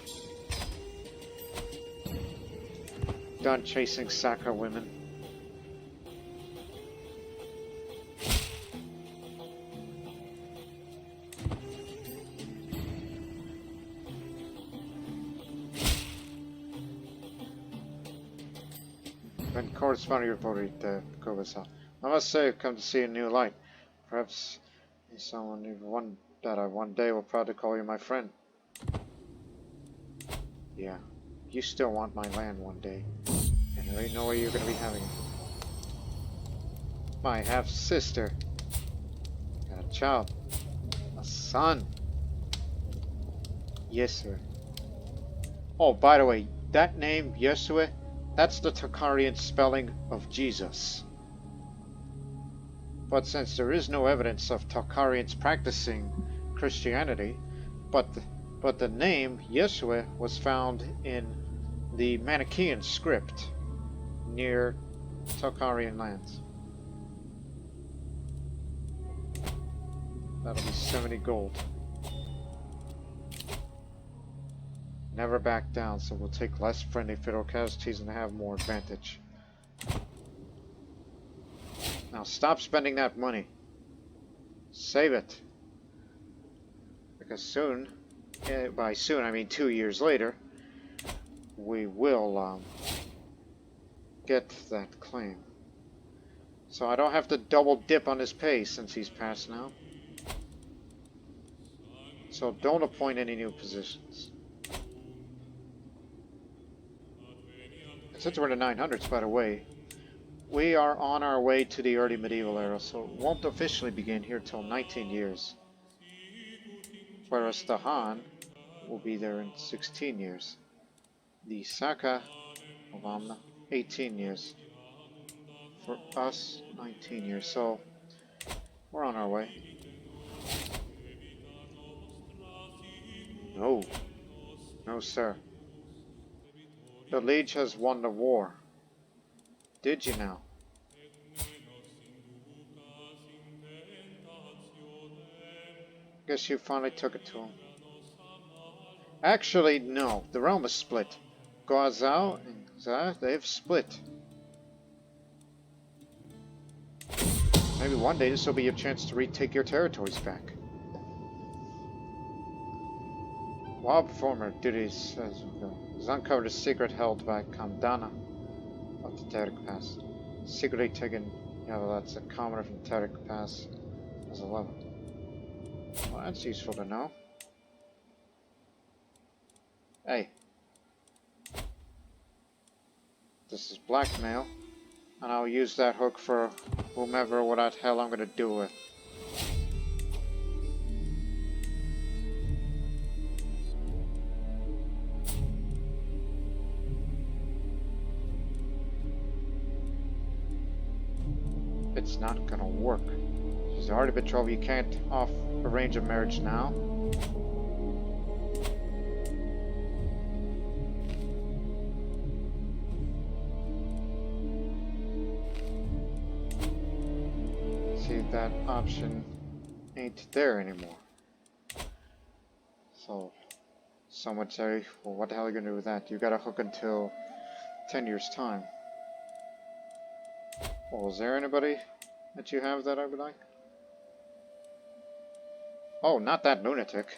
Done chasing Saka women. When corresponding reported Kobasa. I must say I've come to see a new light. Perhaps someone that I one day will proud to call you my friend. Yeah. You still want my land one day. And there ain't no way you're gonna be having it. My half-sister. Got a child. A son. Yesue. Oh, by the way, that name, Yesue, that's the Tocharian spelling of Jesus. But since there is no evidence of Tocharians practicing Christianity, but the name Yesue was found in the Manichaean script near Tocharian lands. That'll be 70 gold. Never back down, so we'll take less friendly federal casualties and have more advantage. Now stop spending that money. Save it. Because soon, by soon I mean 2 years later, we will get that claim. So I don't have to double dip on his pay since he's passed now. So don't appoint any new positions. And since we're in the 900s, by the way, we are on our way to the early medieval era, so it won't officially begin here till 19 years. Whereas the Han will be there in 16 years. The Saka of Amna, 18 years. For us, 19 years. So, we're on our way. No. No, sir. The Liege has won the war. Did you now? Guess you finally took it to him. Actually, no. The realm is split. Guazhou and Xia, they've split. Maybe one day this will be your chance to retake your territories back. While performer duties has uncovered a secret held by Kandana of the Terek Pass. Secretly taken, yeah, well, that's a commoner from Terek Pass as a level. Well, that's useful to know. Hey. This is blackmail, and I'll use that hook for whomever or what the hell I'm gonna do with. It's not gonna work. She's already betrothed. You can't arrange a marriage now. that option ain't there anymore. So, some would say, well, what the hell are you gonna do with that? You gotta hook until 10 years' time. Well, is there anybody that you have that I would like? Oh, not that lunatic.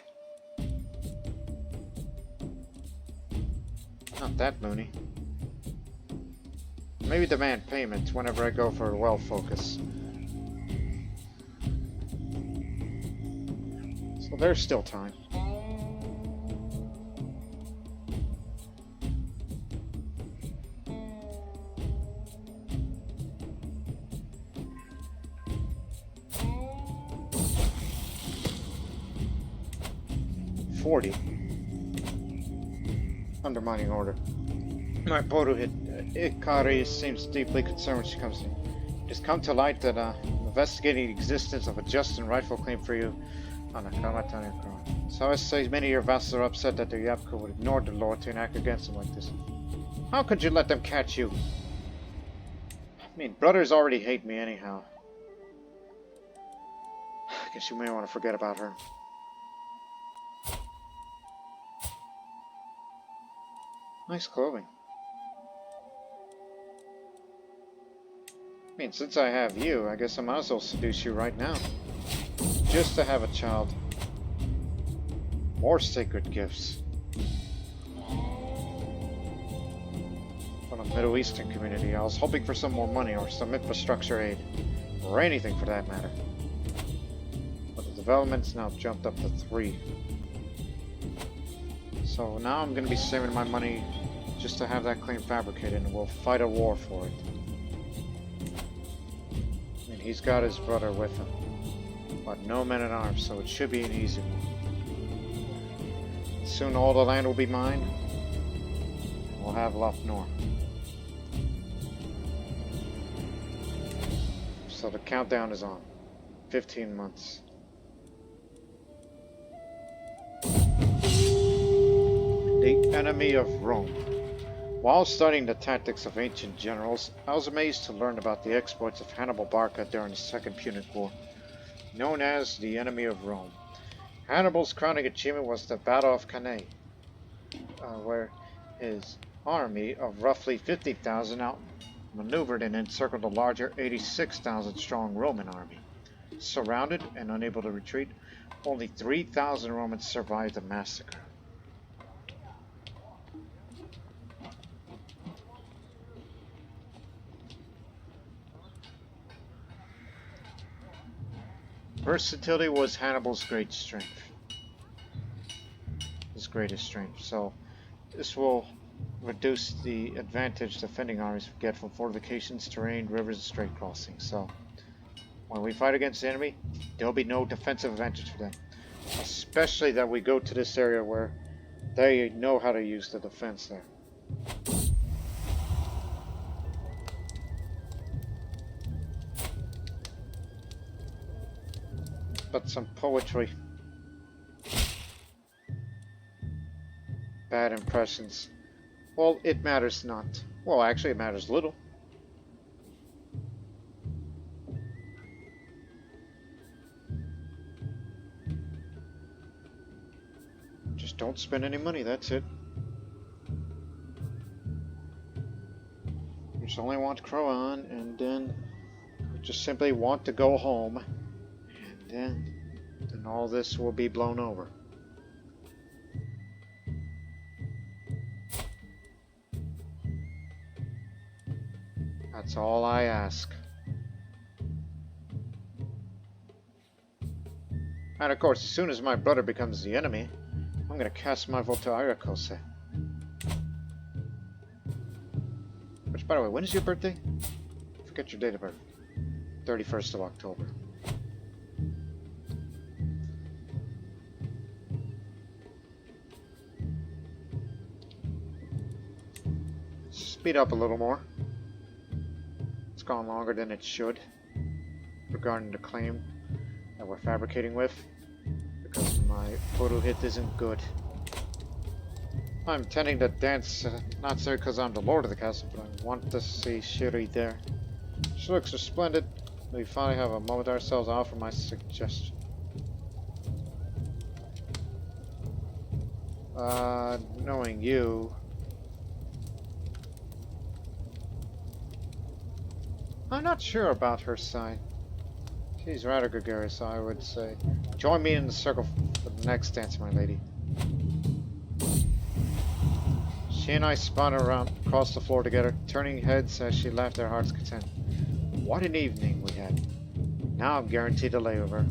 Not that loony. Maybe demand payment whenever I go for a well focus. So there's still time. Undermining order. My Purohit, Ikari, seems deeply concerned when she comes to me. It has come to light that investigating the existence of a just and rightful claim for you on the Kamatani Krorän. So I say many of your vassals are upset that the Yapko would ignore the loyalty and act against them like this. How could you let them catch you? I mean, brothers already hate me anyhow. I guess you may want to forget about her. Nice clothing. I mean, since I have you, I guess I might as well seduce you right now. Just to have a child. More sacred gifts. From a Middle Eastern community, I was hoping for some more money or some infrastructure aid. Or anything for that matter. But the development's now jumped up to 3. So now I'm going to be saving my money just to have that claim fabricated, and we'll fight a war for it. I mean, he's got his brother with him, but no men at arms, so it should be an easy one. Soon all the land will be mine. We'll have Lop Nur. So the countdown is on. 15 months. The enemy of Rome. While studying the tactics of ancient generals, I was amazed to learn about the exploits of Hannibal Barca during the Second Punic War, known as the enemy of Rome. Hannibal's crowning achievement was the Battle of Cannae, where his army of roughly 50,000 outmaneuvered and encircled a larger 86,000 strong Roman army. Surrounded and unable to retreat, only 3,000 Romans survived the massacre. Versatility was Hannibal's great strength. His greatest strength. So this will reduce the advantage defending armies get from fortifications, terrain, rivers, and strait crossings. So when we fight against the enemy, there'll be no defensive advantage for them. Especially that we go to this area where they know how to use the defense there. But some poetry. Bad impressions. Well, it matters not. Well, actually, it matters little. Just don't spend any money, that's it. You just only want Krorän, and then you just simply want to go home. And then all this will be blown over. That's all I ask. And of course, as soon as my brother becomes the enemy, I'm going to cast my vote to Arśi-Kuči. Which, by the way, when is your birthday? Forget your date of birth. 31st of October. Speed up a little more. It's gone longer than it should regarding the claim that we're fabricating with, because my photo hit isn't good. I'm intending to dance, not so because I'm the lord of the castle, but I want to see Shiri there. She looks resplendent, We finally have a moment ourselves. Offer my suggestion. Knowing you, I'm not sure about her side. She's rather gregarious, I would say. Join me in the circle for the next dance, my lady. She and I spun around across the floor together, turning heads as she laughed their heart's content. What an evening we had. Now I'm guaranteed a layover.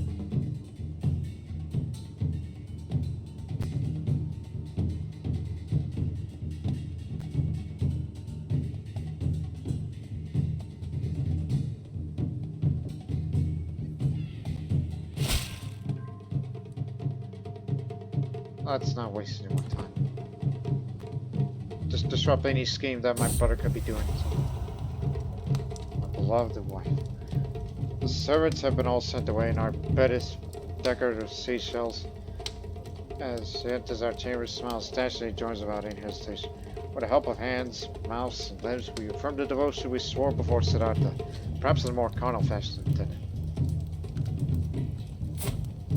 Let's not waste any more time. Just disrupt any scheme that my brother could be doing. My beloved wife. The servants have been all sent away, and our bed is decorated with seashells. As she enters our chamber, smiles dashingly, joins about any hesitation. With the help of hands, mouths, and limbs, we affirm the devotion we swore before Siddhartha, perhaps in a more carnal fashion than intended.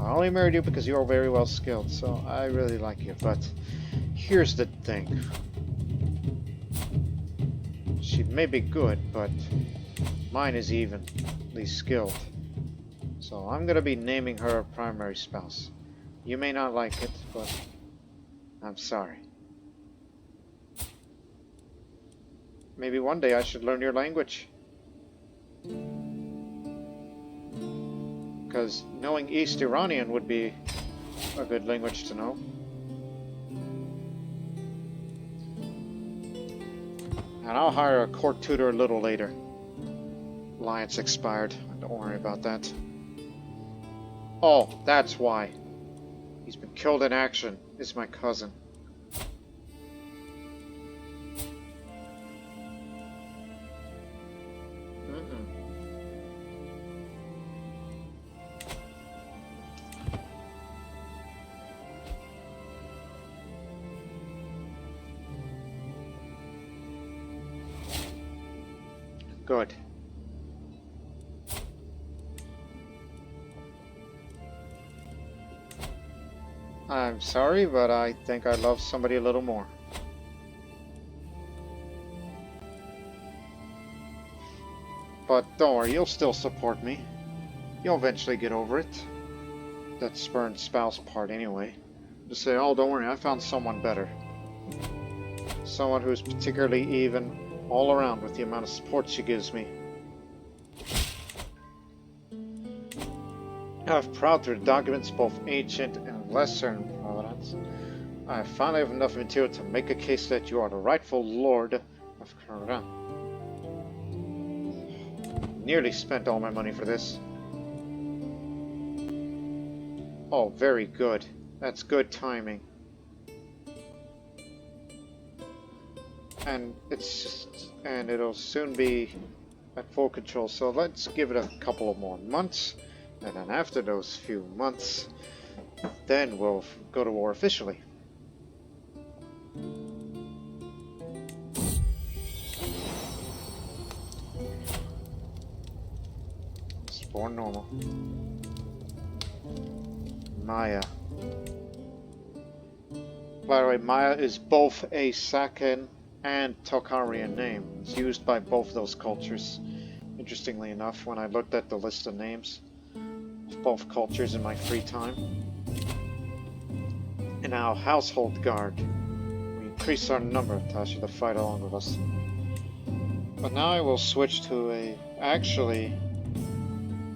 I only married you because you are very well skilled, so I really like you, but here's the thing. She may be good, but mine is evenly skilled. So I'm gonna be naming her a primary spouse. You may not like it, but I'm sorry. Maybe one day I should learn your language. Because knowing East Iranian would be a good language to know. And I'll hire a court tutor a little later. Alliance expired. Don't worry about that. Oh, that's why. He's been killed in action. It's my cousin. Good. I'm sorry, but I think I love somebody a little more. But don't worry, you'll still support me. You'll eventually get over it. That spurned spouse part anyway. Just say, oh, don't worry, I found someone better. Someone who's particularly even all around with the amount of support she gives me. I've prowled through the documents, both ancient and lesser in provenance. I finally have enough material to make a case that you are the rightful lord of Krorän. Nearly spent all my money for this. Oh, very good. That's good timing. And it'll soon be at full control, so let's give it a couple of more months, and then after those few months, then we'll go to war officially. It's born normal. Maya. By the way, Maya is both a Saken and Tocharian name. It's used by both those cultures. Interestingly enough, when I looked at the list of names of both cultures in my free time. In our household guard, we increased our number, Tasha, to fight along with us. But now I will switch to a... Actually,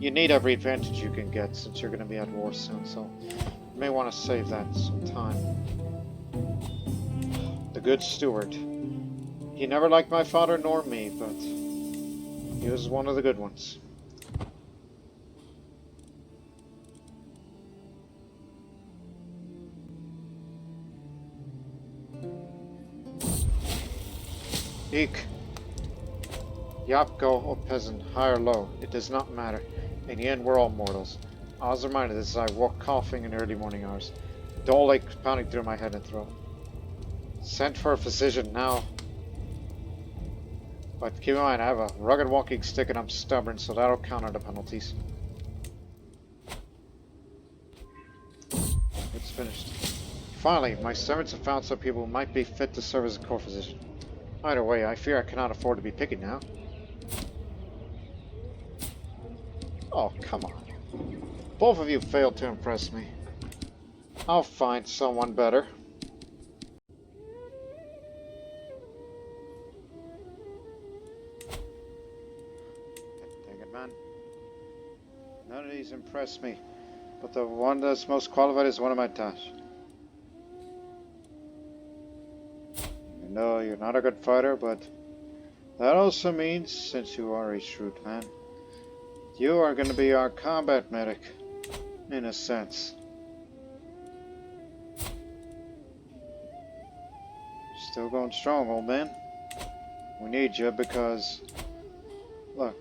you need every advantage you can get since you're going to be at war soon, so you may want to save that some time. The good steward. He never liked my father nor me, but he was one of the good ones. Eek. Yapko or peasant, high or low, it does not matter. In the end, we're all mortals. I was reminded as I walked coughing in early morning hours. Dull ache pounding through my head and throat. Sent for a physician now. But keep in mind, I have a rugged walking stick and I'm stubborn, so that'll counter the penalties. It's finished. Finally, my servants have found some people who might be fit to serve as a core physician. Either way, I fear I cannot afford to be picky now. Oh, come on. Both of you failed to impress me. I'll find someone better. Dang it, man. None of these impress me, but the one that's most qualified is one of my tasks. I know you're not a good fighter, but that also means, since you are a shrewd man, you are going to be our combat medic, in a sense. Still going strong, old man. We need you because, look,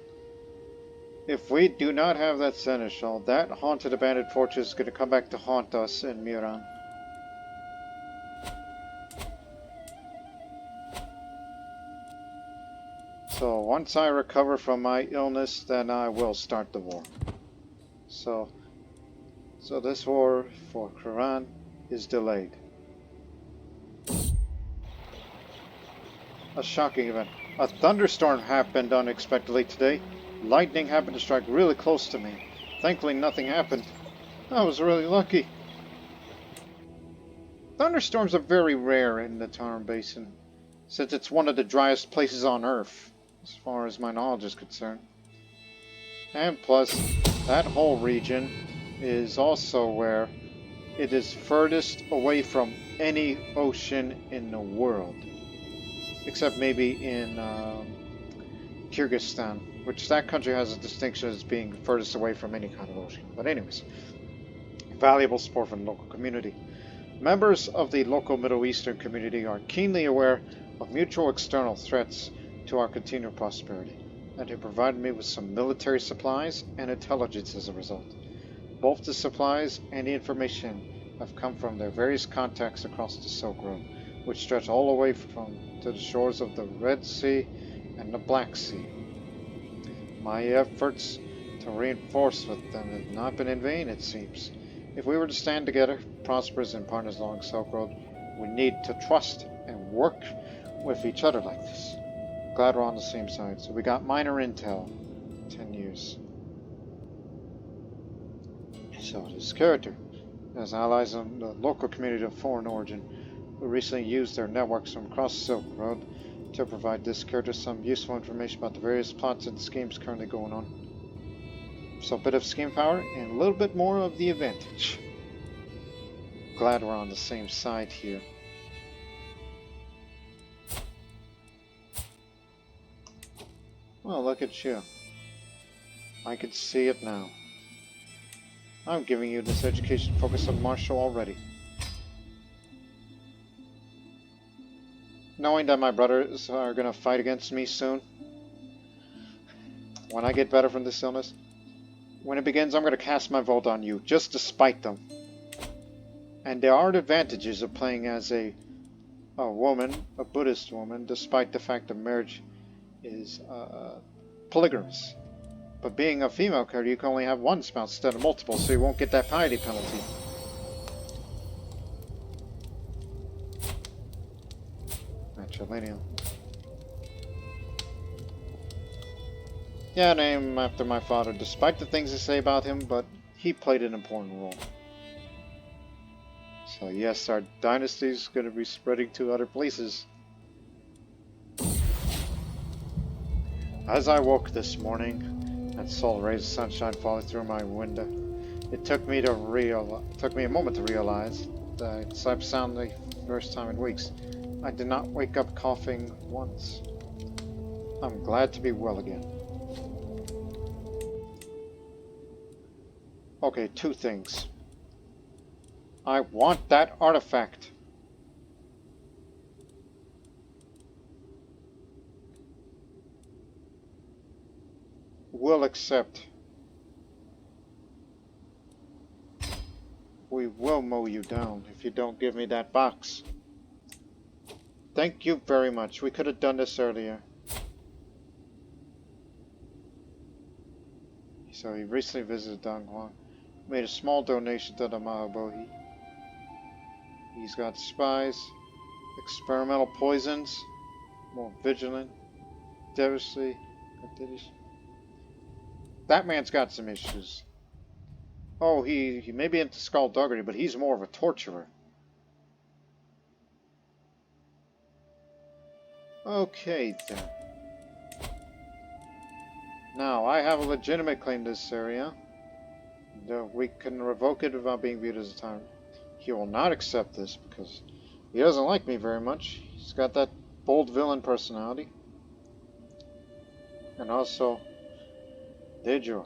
if we do not have that seneschal, that haunted abandoned fortress is going to come back to haunt us in Miran. So once I recover from my illness, then I will start the war. So this war for Krorän is delayed. A shocking event. A thunderstorm happened unexpectedly today. Lightning happened to strike really close to me. Thankfully nothing happened. I was really lucky. Thunderstorms are very rare in the Ytarim Basin, since it's one of the driest places on Earth, as far as my knowledge is concerned. And plus, that whole region is also where it is furthest away from any ocean in the world. Except maybe in Kyrgyzstan, which that country has a distinction as being furthest away from any kind of ocean. But anyways, valuable support from the local community. Members of the local Middle Eastern community are keenly aware of mutual external threats to our continued prosperity, and have provided me with some military supplies and intelligence as a result. Both the supplies and the information have come from their various contacts across the Silk Road, which stretch all the way to the shores of the Red Sea and the Black Sea. My efforts to reinforce with them have not been in vain, it seems. If we were to stand together, prosperous and partners along the Silk Road, we need to trust and work with each other like this. Glad we're on the same side. So we got minor intel. 10 years. So this character has allies in the local community of foreign origin who recently used their networks from across the Silk Road to provide this character some useful information about the various plots and schemes currently going on. So a bit of scheme power and a little bit more of the advantage. Glad we're on the same side here. Well, look at you. I can see it now. I'm giving you this education focused on martial already. Knowing that my brothers are going to fight against me soon, when I get better from this illness, when it begins, I'm going to cast my vote on you, just to spite them. And there are advantages of playing as a woman, a Buddhist woman, despite the fact that marriage is polygamous. But being a female character, you can only have one spouse instead of multiple, so you won't get that piety penalty. Matrilineal. Yeah, named after my father, despite the things they say about him, but he played an important role. So yes, our dynasty's going to be spreading to other places. As I woke this morning and saw the rays of sunshine falling through my window, it took me a moment to realize that I slept soundly for the first time in weeks. I did not wake up coughing once. I'm glad to be well again. Okay, two things. I want that artifact. Will accept. We will mow you down if you don't give me that box. Thank you very much. We could have done this earlier. So he recently visited Donghuang, made a small donation to the Mahabohi. He's got spies, experimental poisons, more vigilant, devastating. That man's got some issues. Oh, he may be into skullduggery, but he's more of a torturer. Okay, then. Now, I have a legitimate claim to this area. We can revoke it without being viewed as a tyrant. He will not accept this because he doesn't like me very much. He's got that bold villain personality. And also, Dejo.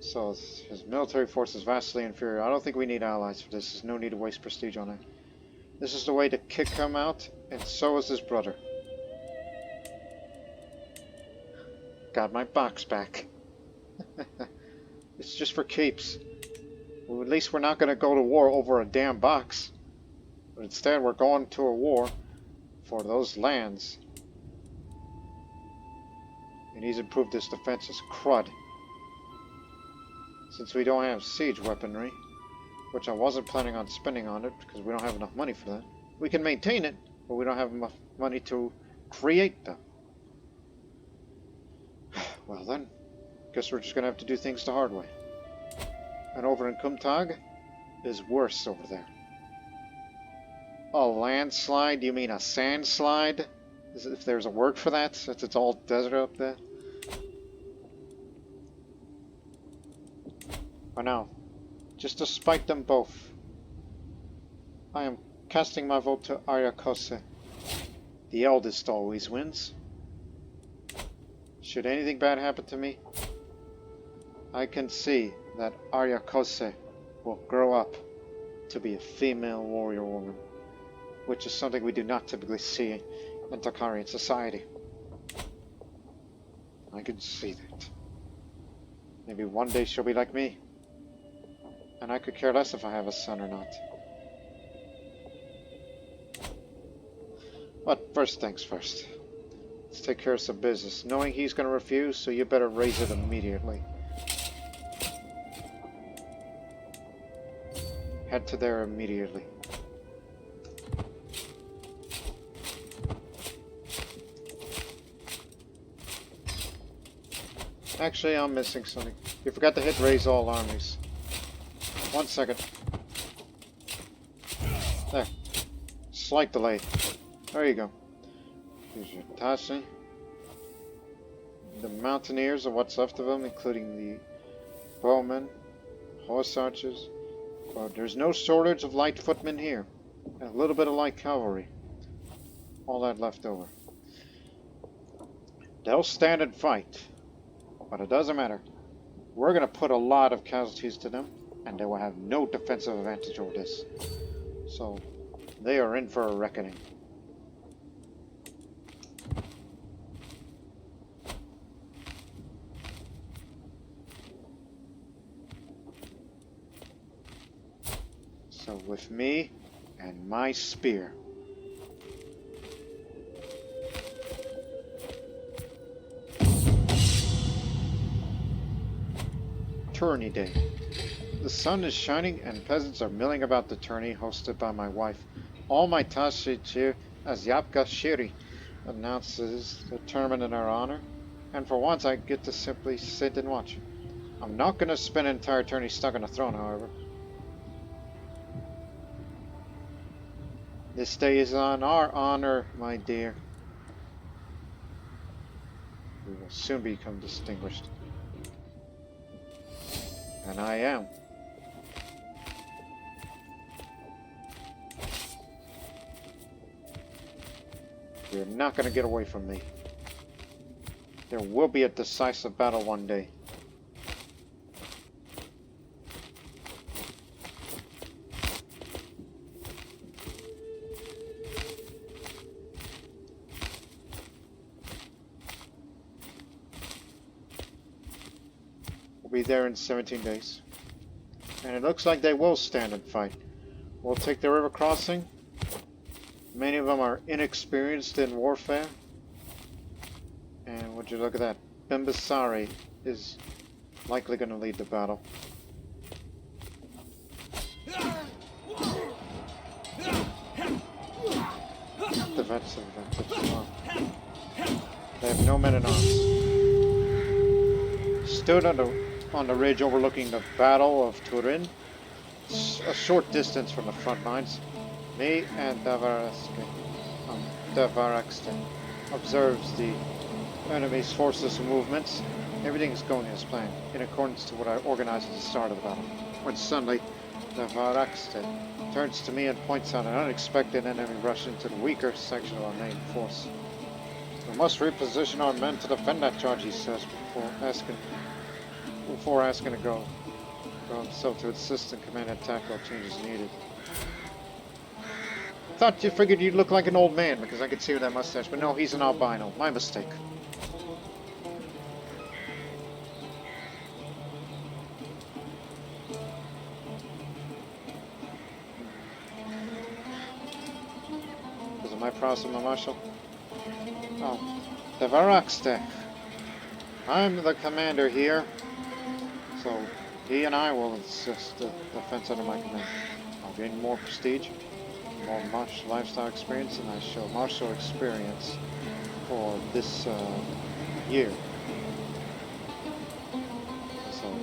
So his military force is vastly inferior. I don't think we need allies for this. There's no need to waste prestige on it. This is the way to kick him out, and so is his brother. Got my box back. It's just for keeps. Well, at least we're not going to go to war over a damn box. But instead we're going to a war for those lands. And he's improved his defenses. Crud. Since we don't have siege weaponry, which I wasn't planning on spending on it because we don't have enough money for that. We can maintain it, but we don't have enough money to create them. Well then, guess we're just going to have to do things the hard way. And over in Kumtag is worse over there. A landslide? You mean a sandslide? If there's a word for that, since it's all desert up there? For now, just to spite them both, I am casting my vote to Arśi-Kuči. The eldest always wins. Should anything bad happen to me, I can see that Arśi-Kuči will grow up to be a female warrior woman, which is something we do not typically see in Takarian society. I can see that. Maybe one day she'll be like me, and I could care less if I have a son or not. But first things first. Let's take care of some business. Knowing he's going to refuse, so you better raise it immediately. Head to there immediately. Actually, I'm missing something. You forgot to hit raise all armies. 1 second. There. Slight delay. There you go. Here's your Tashi. The mountaineers, or what's left of them, including the bowmen, horse archers. But there's no shortage of light footmen here. And a little bit of light cavalry. All that left over. They'll stand and fight. But it doesn't matter. We're going to put a lot of casualties to them. And they will have no defensive advantage over this. So, they are in for a reckoning. So with me and my spear. Tourney Day. The sun is shining and peasants are milling about the tourney hosted by my wife. All my Tashi cheer as Yapka Shiri announces the tournament in our honor. And for once I get to simply sit and watch. I'm not going to spend an entire tourney stuck on a throne, however. This day is on our honor, my dear. We will soon become distinguished. And I am. You're not going to get away from me. There will be a decisive battle one day. We'll be there in 17 days. And it looks like they will stand and fight. We'll take the river crossing. Many of them are inexperienced in warfare. And would you look at that? Bimbisari is likely going to lead the battle. Defensive advantage. Wow. They have no men in arms. Stood on the ridge overlooking the Battle of Turin, a short distance from the front lines. Me and Davarakste observes the enemy's forces and movements. Everything is going as planned, in accordance to what I organized at the start of the battle. When suddenly, Davarakste turns to me and points out an unexpected enemy rush into the weaker section of our main force. We must reposition our men to defend that charge, he says, before asking to go himself to assist in command and tactical changes needed. Thought you figured you'd look like an old man because I could see with that mustache, but no, he's an albino. My mistake. Is it my problem, my marshal? Oh, Davarakste. I'm the commander here, so he and I will assist the defense under my command. I'll gain more prestige, more martial lifestyle experience, and I show martial experience for this year. So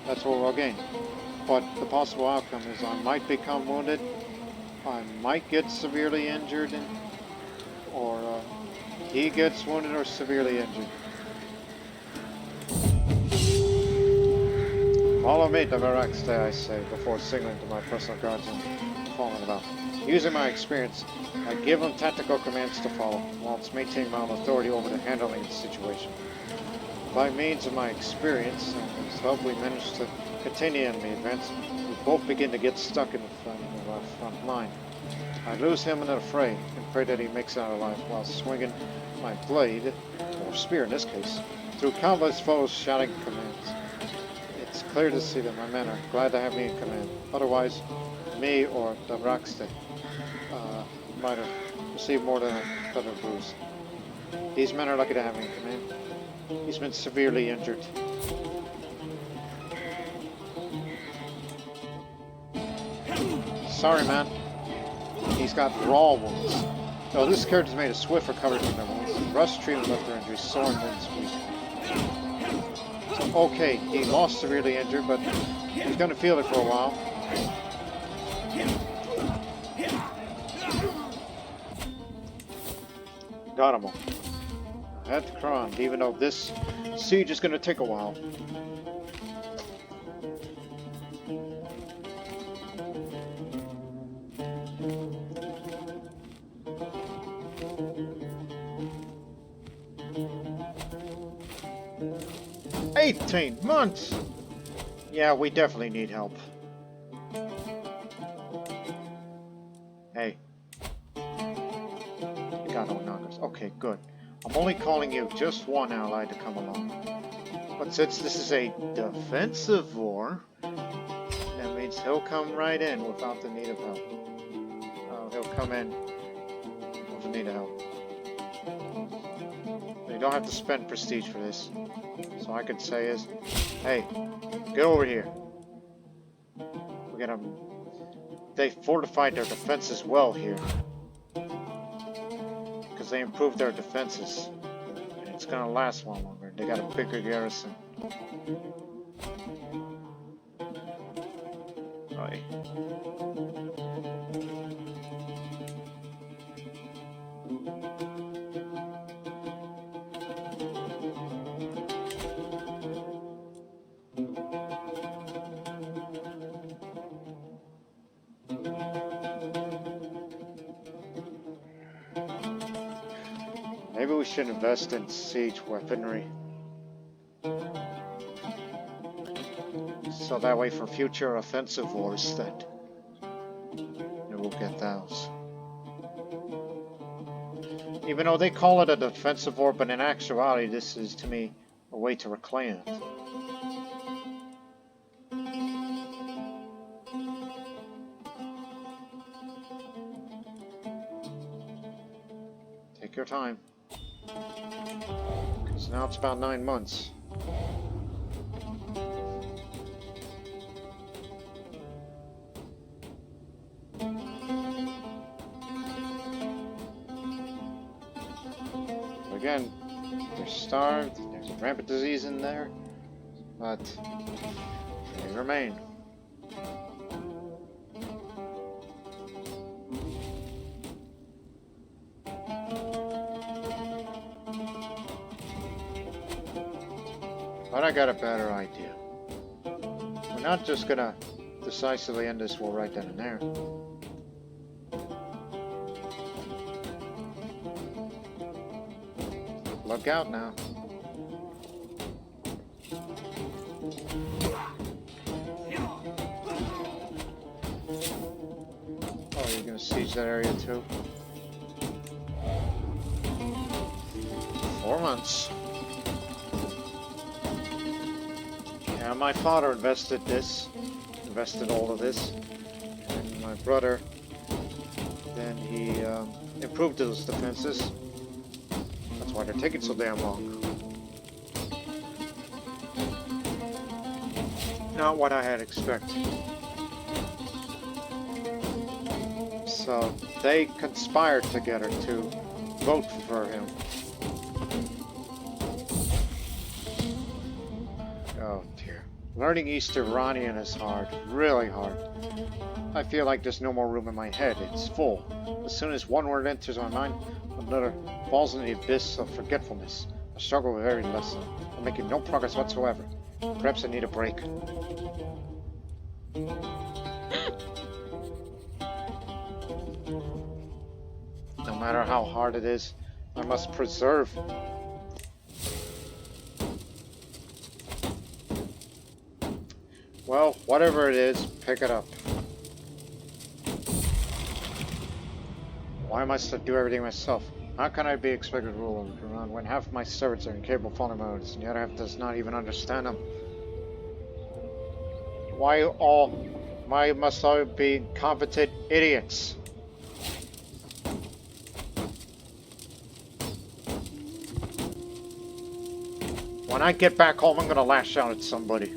that's what we'll gain. But the possible outcome is I might become wounded, I might get severely injured, or he gets wounded or severely injured. Follow me, Davarakste, I say, before signaling to my personal guards and falling about. Using my experience, I give them tactical commands to follow, whilst maintaining my own authority over the handling of the situation. By means of my experience and his help, we manage to continue the enemy advance. We both begin to get stuck in the front line. I lose him in the fray and pray that he makes it out alive while swinging my blade, or spear in this case, through countless foes shouting commands. It's clear to see that my men are glad to have me in command. Otherwise, me or Davarakste might have received more than a feather bruise. These men are lucky to have me in command. He's been severely injured. Sorry, man. He's got raw wounds. Oh, this character's made a swift recovery from their wounds. Rush treatment left their injuries sore and then weak. So, okay, he lost severely injured, but he's going to feel it for a while. Got him all. Head to Krorän, even though this siege is going to take a while. $18 months! Yeah, we definitely need help. Hey. You got no knockers. Okay, good. I'm only calling you just one ally to come along. But since this is a defensive war, that means he'll come right in without the need of help. He'll come in with the need of help. You don't have to spend prestige for this. So I could say is, hey, get over here. We're gonna... They fortified their defenses well here. Because they improved their defenses. And it's gonna last a lot longer. They got a bigger garrison. Right. Maybe we should invest in siege weaponry. So that way for future offensive wars that we'll get those. Even though they call it a defensive war, but in actuality this is to me a way to reclaim it. Take your time. So now it's about 9 months. Again, they're starved, there's a rampant disease in there, but they remain. But I got a better idea. We're not just gonna decisively end this war right then and there. Look out now. Oh, you're gonna siege that area too? 4 months. Yeah, my father invested all of this, and my brother, then he improved those defenses. That's why they're taking so damn long. Not what I had expected. So they conspired together to vote for him. Oh dear. Learning East Iranian is hard, really hard. I feel like there's no more room in my head, it's full. As soon as one word enters my mind, another falls into the abyss of forgetfulness. I struggle with every lesson. I'm making no progress whatsoever. Perhaps I need a break. No matter how hard it is, I must preserve. Well, whatever it is, pick it up. Why must I do everything myself? How can I be expected to rule over Krorän when half of my servants are incapable of following my orders and the other half does not even understand them? Why must all be competent idiots? When I get back home, I'm gonna lash out at somebody.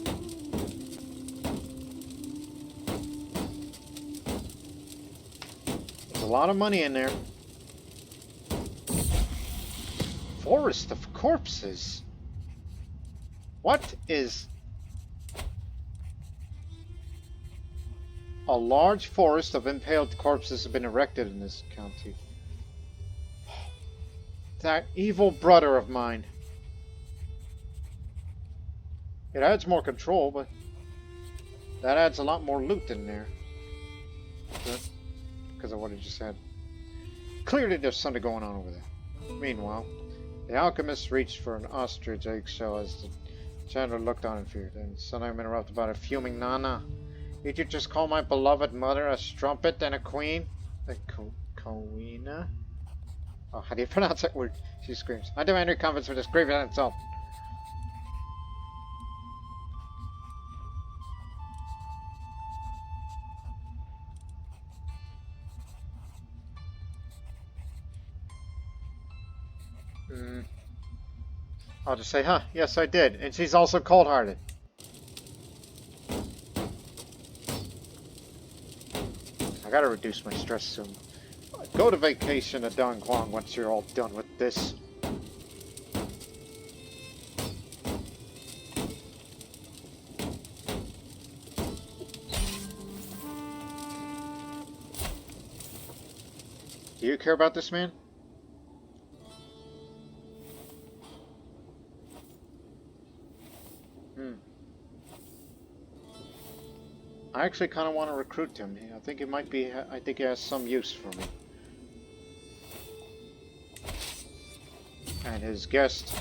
There's a lot of money in there. Forest of corpses? What is... A large forest of impaled corpses has been erected in this county. That evil brother of mine. It adds more control, but that adds a lot more loot in there. Because of what I just said. Clearly there's something going on over there. Meanwhile, the alchemist reached for an ostrich eggshell as the janitor looked on in fear. Then suddenly I'm interrupted by a fuming Nana. Did you just call my beloved mother a strumpet and a queen? A queen? Oh, how do you pronounce that word? She screams. I demand your confidence for this grave insult. I'll just say, huh, yes I did. And she's also cold-hearted. I gotta reduce my stress soon. Go to vacation at Don Quang once you're all done with this. Do you care about this man? I actually kind of want to recruit him. I think it might be. I think he has some use for me. And his guest,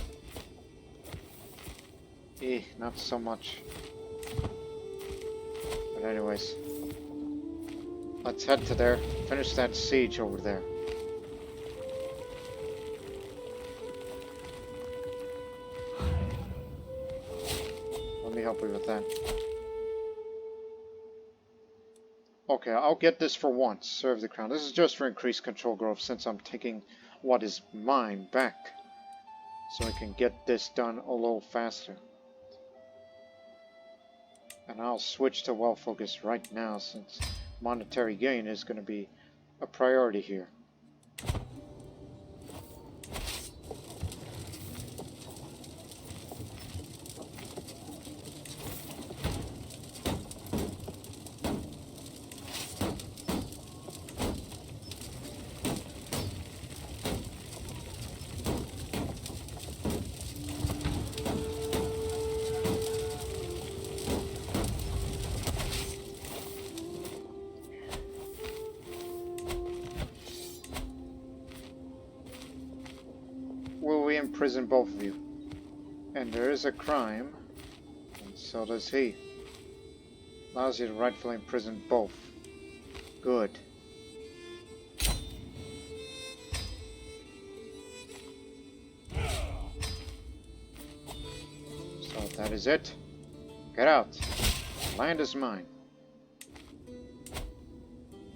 not so much. But anyways, let's head to there. Finish that siege over there. Let me help you with that. Okay, I'll get this for once. Serve the crown. This is just for increased control growth since I'm taking what is mine back. so we can get this done a little faster. And I'll switch to well focus right now since monetary gain is going to be a priority here. Will we imprison both of you? And there is a crime, and so does he. Allows you to rightfully imprison both. Good. So that is it. Get out. Land is mine.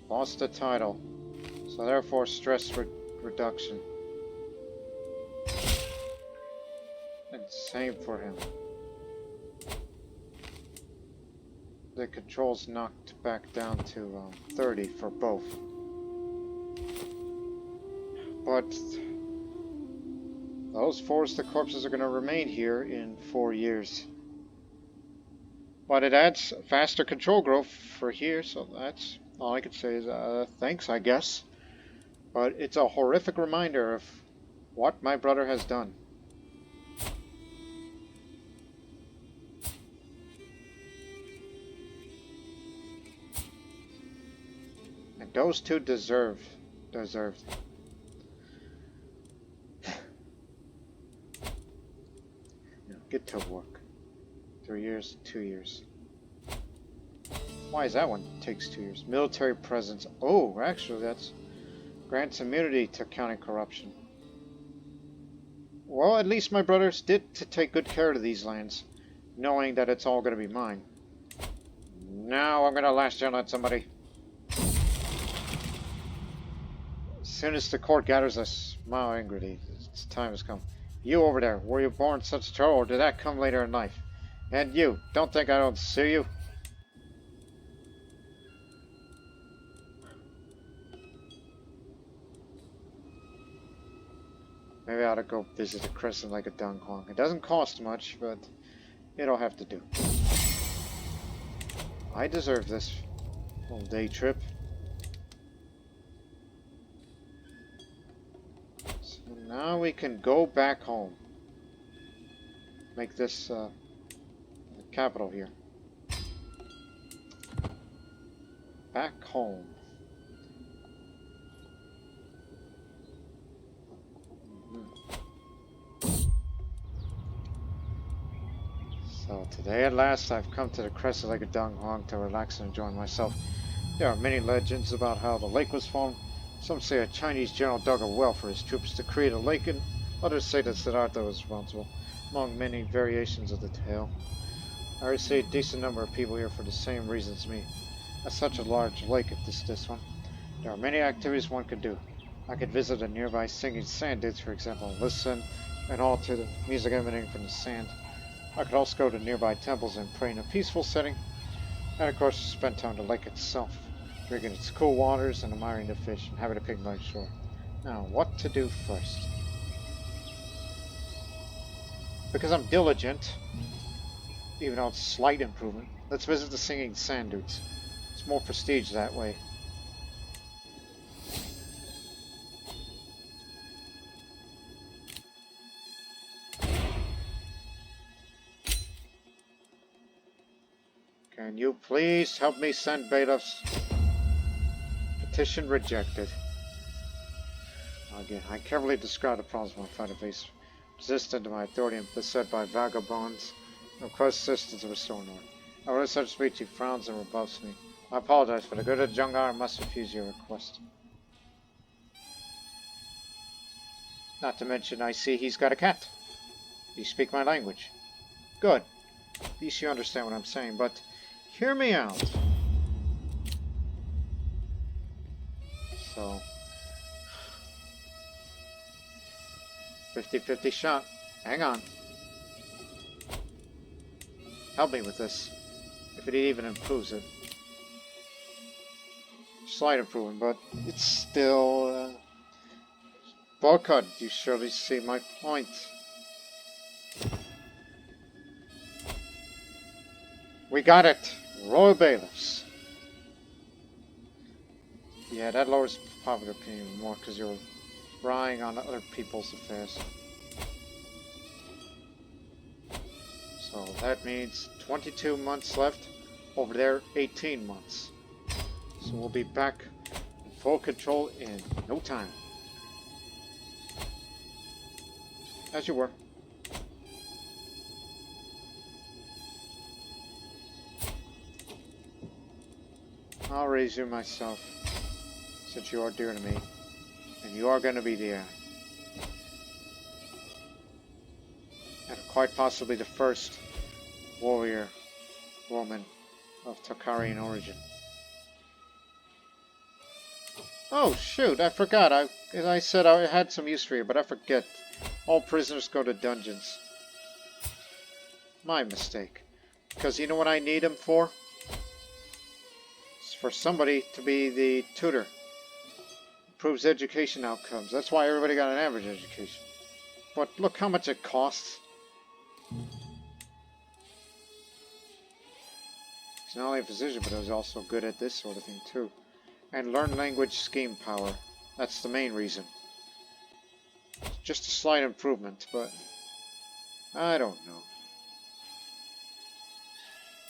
Lost the title, so therefore stress reduction. And same for him. The controls knocked back down to 30 for both. But those forested corpses are going to remain here in 4 years. But it adds faster control growth for here, so that's all I can say is thanks, I guess. But it's a horrific reminder of what my brother has done. And those two deserved. Get to work. 3 years, 2 years. Why is that one takes 2 years? Military presence. Oh, actually that's grants immunity to county corruption. Well, at least my brothers did to take good care of these lands, knowing that it's all going to be mine. Now I'm going to lash down on somebody. As soon as the court gathers a smile angrily, its time has come. You over there, were you born such trouble, or did that come later in life? And you, don't think I don't sue you? Maybe I ought to go visit the crescent like a Dong Huang. It doesn't cost much, but it'll have to do. I deserve this little day trip. So now we can go back home. Make this the capital here. Back home. So today at last I've come to the crest like a Dong Huang to relax and enjoy myself. There are many legends about how the lake was formed. Some say a Chinese general dug a well for his troops to create a lake, and others say that Siddhartha was responsible, among many variations of the tale. I already see a decent number of people here for the same reasons as me. That's such a large lake at this one. There are many activities one could do. I could visit a nearby singing sand dunes, for example, and listen and all to the music emanating from the sand. I could also go to nearby temples and pray in a peaceful setting, and of course spend time on the lake itself, drinking its cool waters and admiring the fish and having a picnic on shore. Now, what to do first? Because I'm diligent, even though it's slight improvement, let's visit the singing sand dunes. It's more prestige that way. Can you please help me send bailiffs? Petition rejected. Again, I carefully describe the problems my father faced. Resistant to my authority and beset by vagabonds. Request assistance to restore North. However, such speech he frowns and rebuffs me. I apologize. For the good of Jungar, I must refuse your request. Not to mention, I see he's got a cat. You speak my language. Good. At least you understand what I'm saying, but hear me out. So, 50-50 shot. Hang on. Help me with this. If it even improves it. Slight improvement, but it's still... Boycott, you surely see my point. We got it! Royal bailiffs. Yeah, that lowers popular opinion more because you're relying on other people's affairs. So that means 22 months left. Over there, 18 months. So we'll be back in full control in no time. As you were. I'll raise you myself, since you are dear to me, and you are going to be the heir. And quite possibly the first warrior woman of Tocharian origin. Oh shoot, I forgot. I said I had some use for you, but I forget. All prisoners go to dungeons. My mistake. Because you know what I need him for? It's for somebody to be the tutor. Improves education outcomes. That's why everybody got an average education. But look how much it costs. He's not only a physician, but he's also good at this sort of thing too. And learn language scheme power. That's the main reason. Just a slight improvement, but I don't know.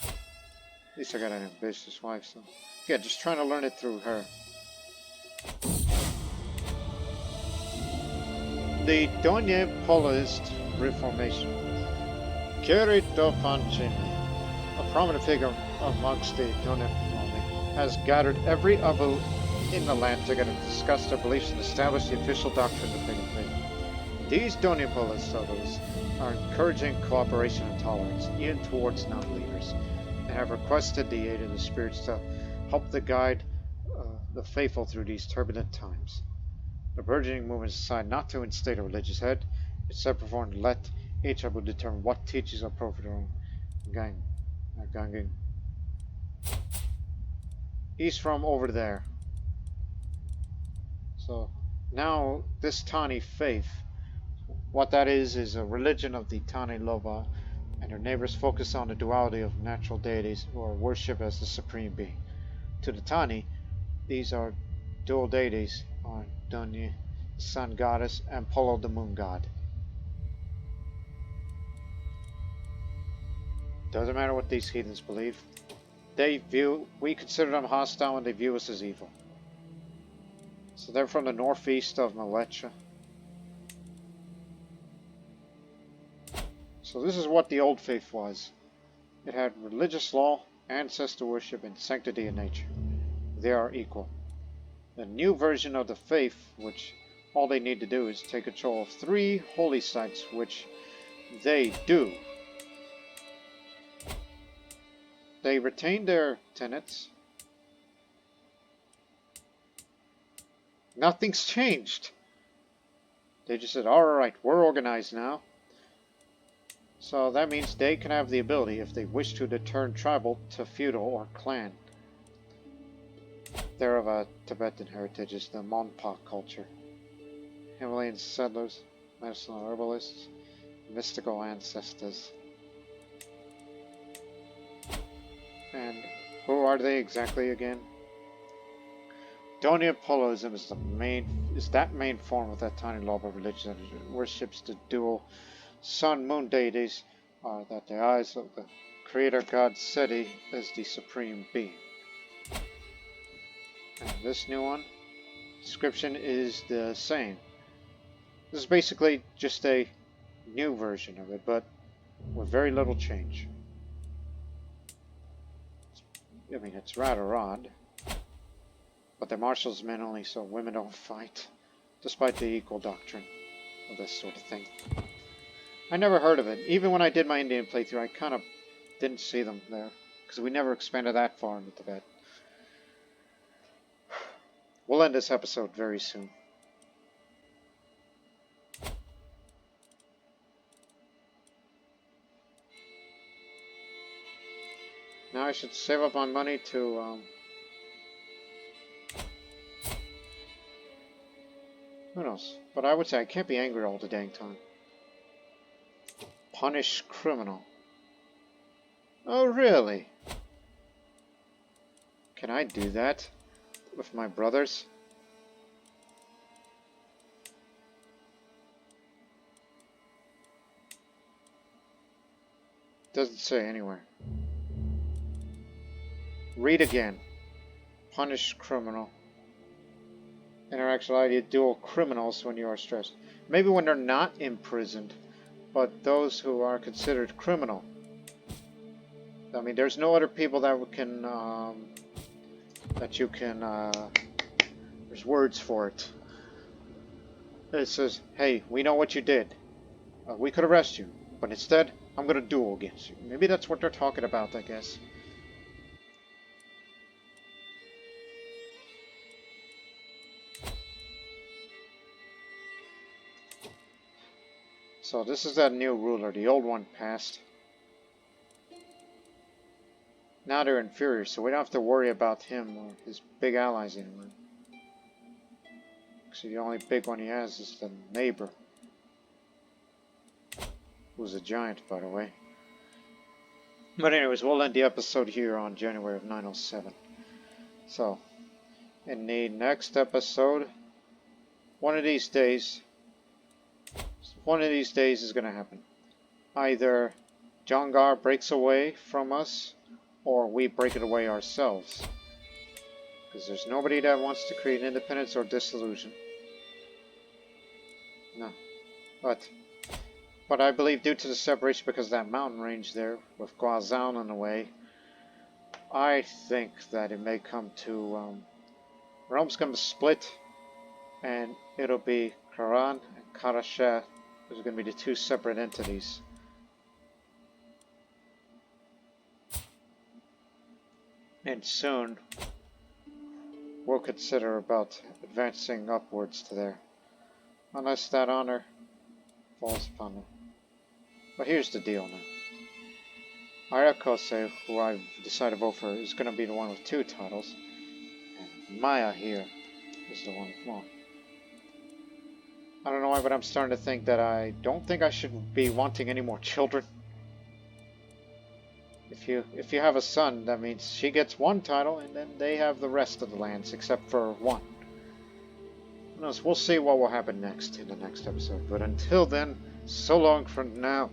At least I got an ambitious wife, so yeah, just trying to learn it through her. The Ytarimypoy Reformation. Krorän Yapkoññe, a prominent figure amongst the Ytarimypoy, has gathered every Abu in the land together to discuss their beliefs and establish the official doctrine of the pagan faith. These Ytarimypoy are encouraging cooperation and tolerance, even towards non-believers, and have requested the aid of the spirits to help guide the faithful through these turbulent times. The burgeoning movement has decided not to instate a religious head, instead preferring to let each Abu determine what teachings are appropriate for ganging. He's from over there. So now this Tani faith, what that is a religion of the Tani Loba, and her neighbors focus on the duality of natural deities who are worshipped as the supreme being. To the Tani, these are dual deities, Dunye, the sun goddess, and Polo, the moon god. Doesn't matter what these heathens believe. We consider them hostile and they view us as evil. So they're from the northeast of Malecha. So this is what the old faith was. It had religious law, ancestor worship, and sanctity in nature. They are equal. The new version of the faith, which all they need to do is take control of 3 holy sites, which they do. They retain their tenets. Nothing's changed. They just said, alright, we're organized now. So that means they can have the ability, if they wish to turn tribal to feudal or clan. They're of a Tibetan heritage, it's the Monpa culture. Himalayan settlers, medicinal herbalists, mystical ancestors. And who are they exactly again? Ytarimypoyism is that main form of that tiny Loba religion that worships the dual sun-moon deities, that the eyes of the creator god Seti as the supreme being. And this new one, description is the same. This is basically just a new version of it, but with very little change. I mean, it's rather odd. But they're marshals men only, so women don't fight, despite the equal doctrine of this sort of thing. I never heard of it. Even when I did my Indian playthrough, I kind of didn't see them there, because we never expanded that far into Tibet. We'll end this episode very soon. I should save up my money to, who knows? But I would say I can't be angry all the dang time. Punish criminal. Oh, really? Can I do that with my brothers? Doesn't say anywhere. Read again. Punish criminal. Interactuality dual criminals when you are stressed. Maybe when they're not imprisoned, but those who are considered criminal. I mean, there's no other people that can, that you can, there's words for it. It says, hey, we know what you did. We could arrest you, but instead, I'm gonna duel against you. Maybe that's what they're talking about, I guess. So this is that new ruler. The old one passed. Now they're inferior, so we don't have to worry about him or his big allies anymore. Actually, the only big one he has is the neighbor. Who's a giant, by the way. But anyways, we'll end the episode here on January of 907. So, in the next episode, one of these days is going to happen. Either Jongar breaks away from us, or we break it away ourselves. Because there's nobody that wants to create independence or dissolution. No. But I believe due to the separation, because of that mountain range there, with Guazhou in the way, I think that it may come to, realm's going to split, and it'll be Krorän and Karasha. Those are going to be the two separate entities. And soon, we'll consider about advancing upwards to there. Unless that honor falls upon them. But here's the deal now. Ayakose, who I've decided to vote for, is going to be the one with 2 titles. And Maya here is the one with 1. I don't know why, but I'm starting to think that I don't think I should be wanting any more children. If you have a son, that means she gets 1 title, and then they have the rest of the lands, except for 1. Who knows? We'll see what will happen next in the next episode. But until then, so long for now.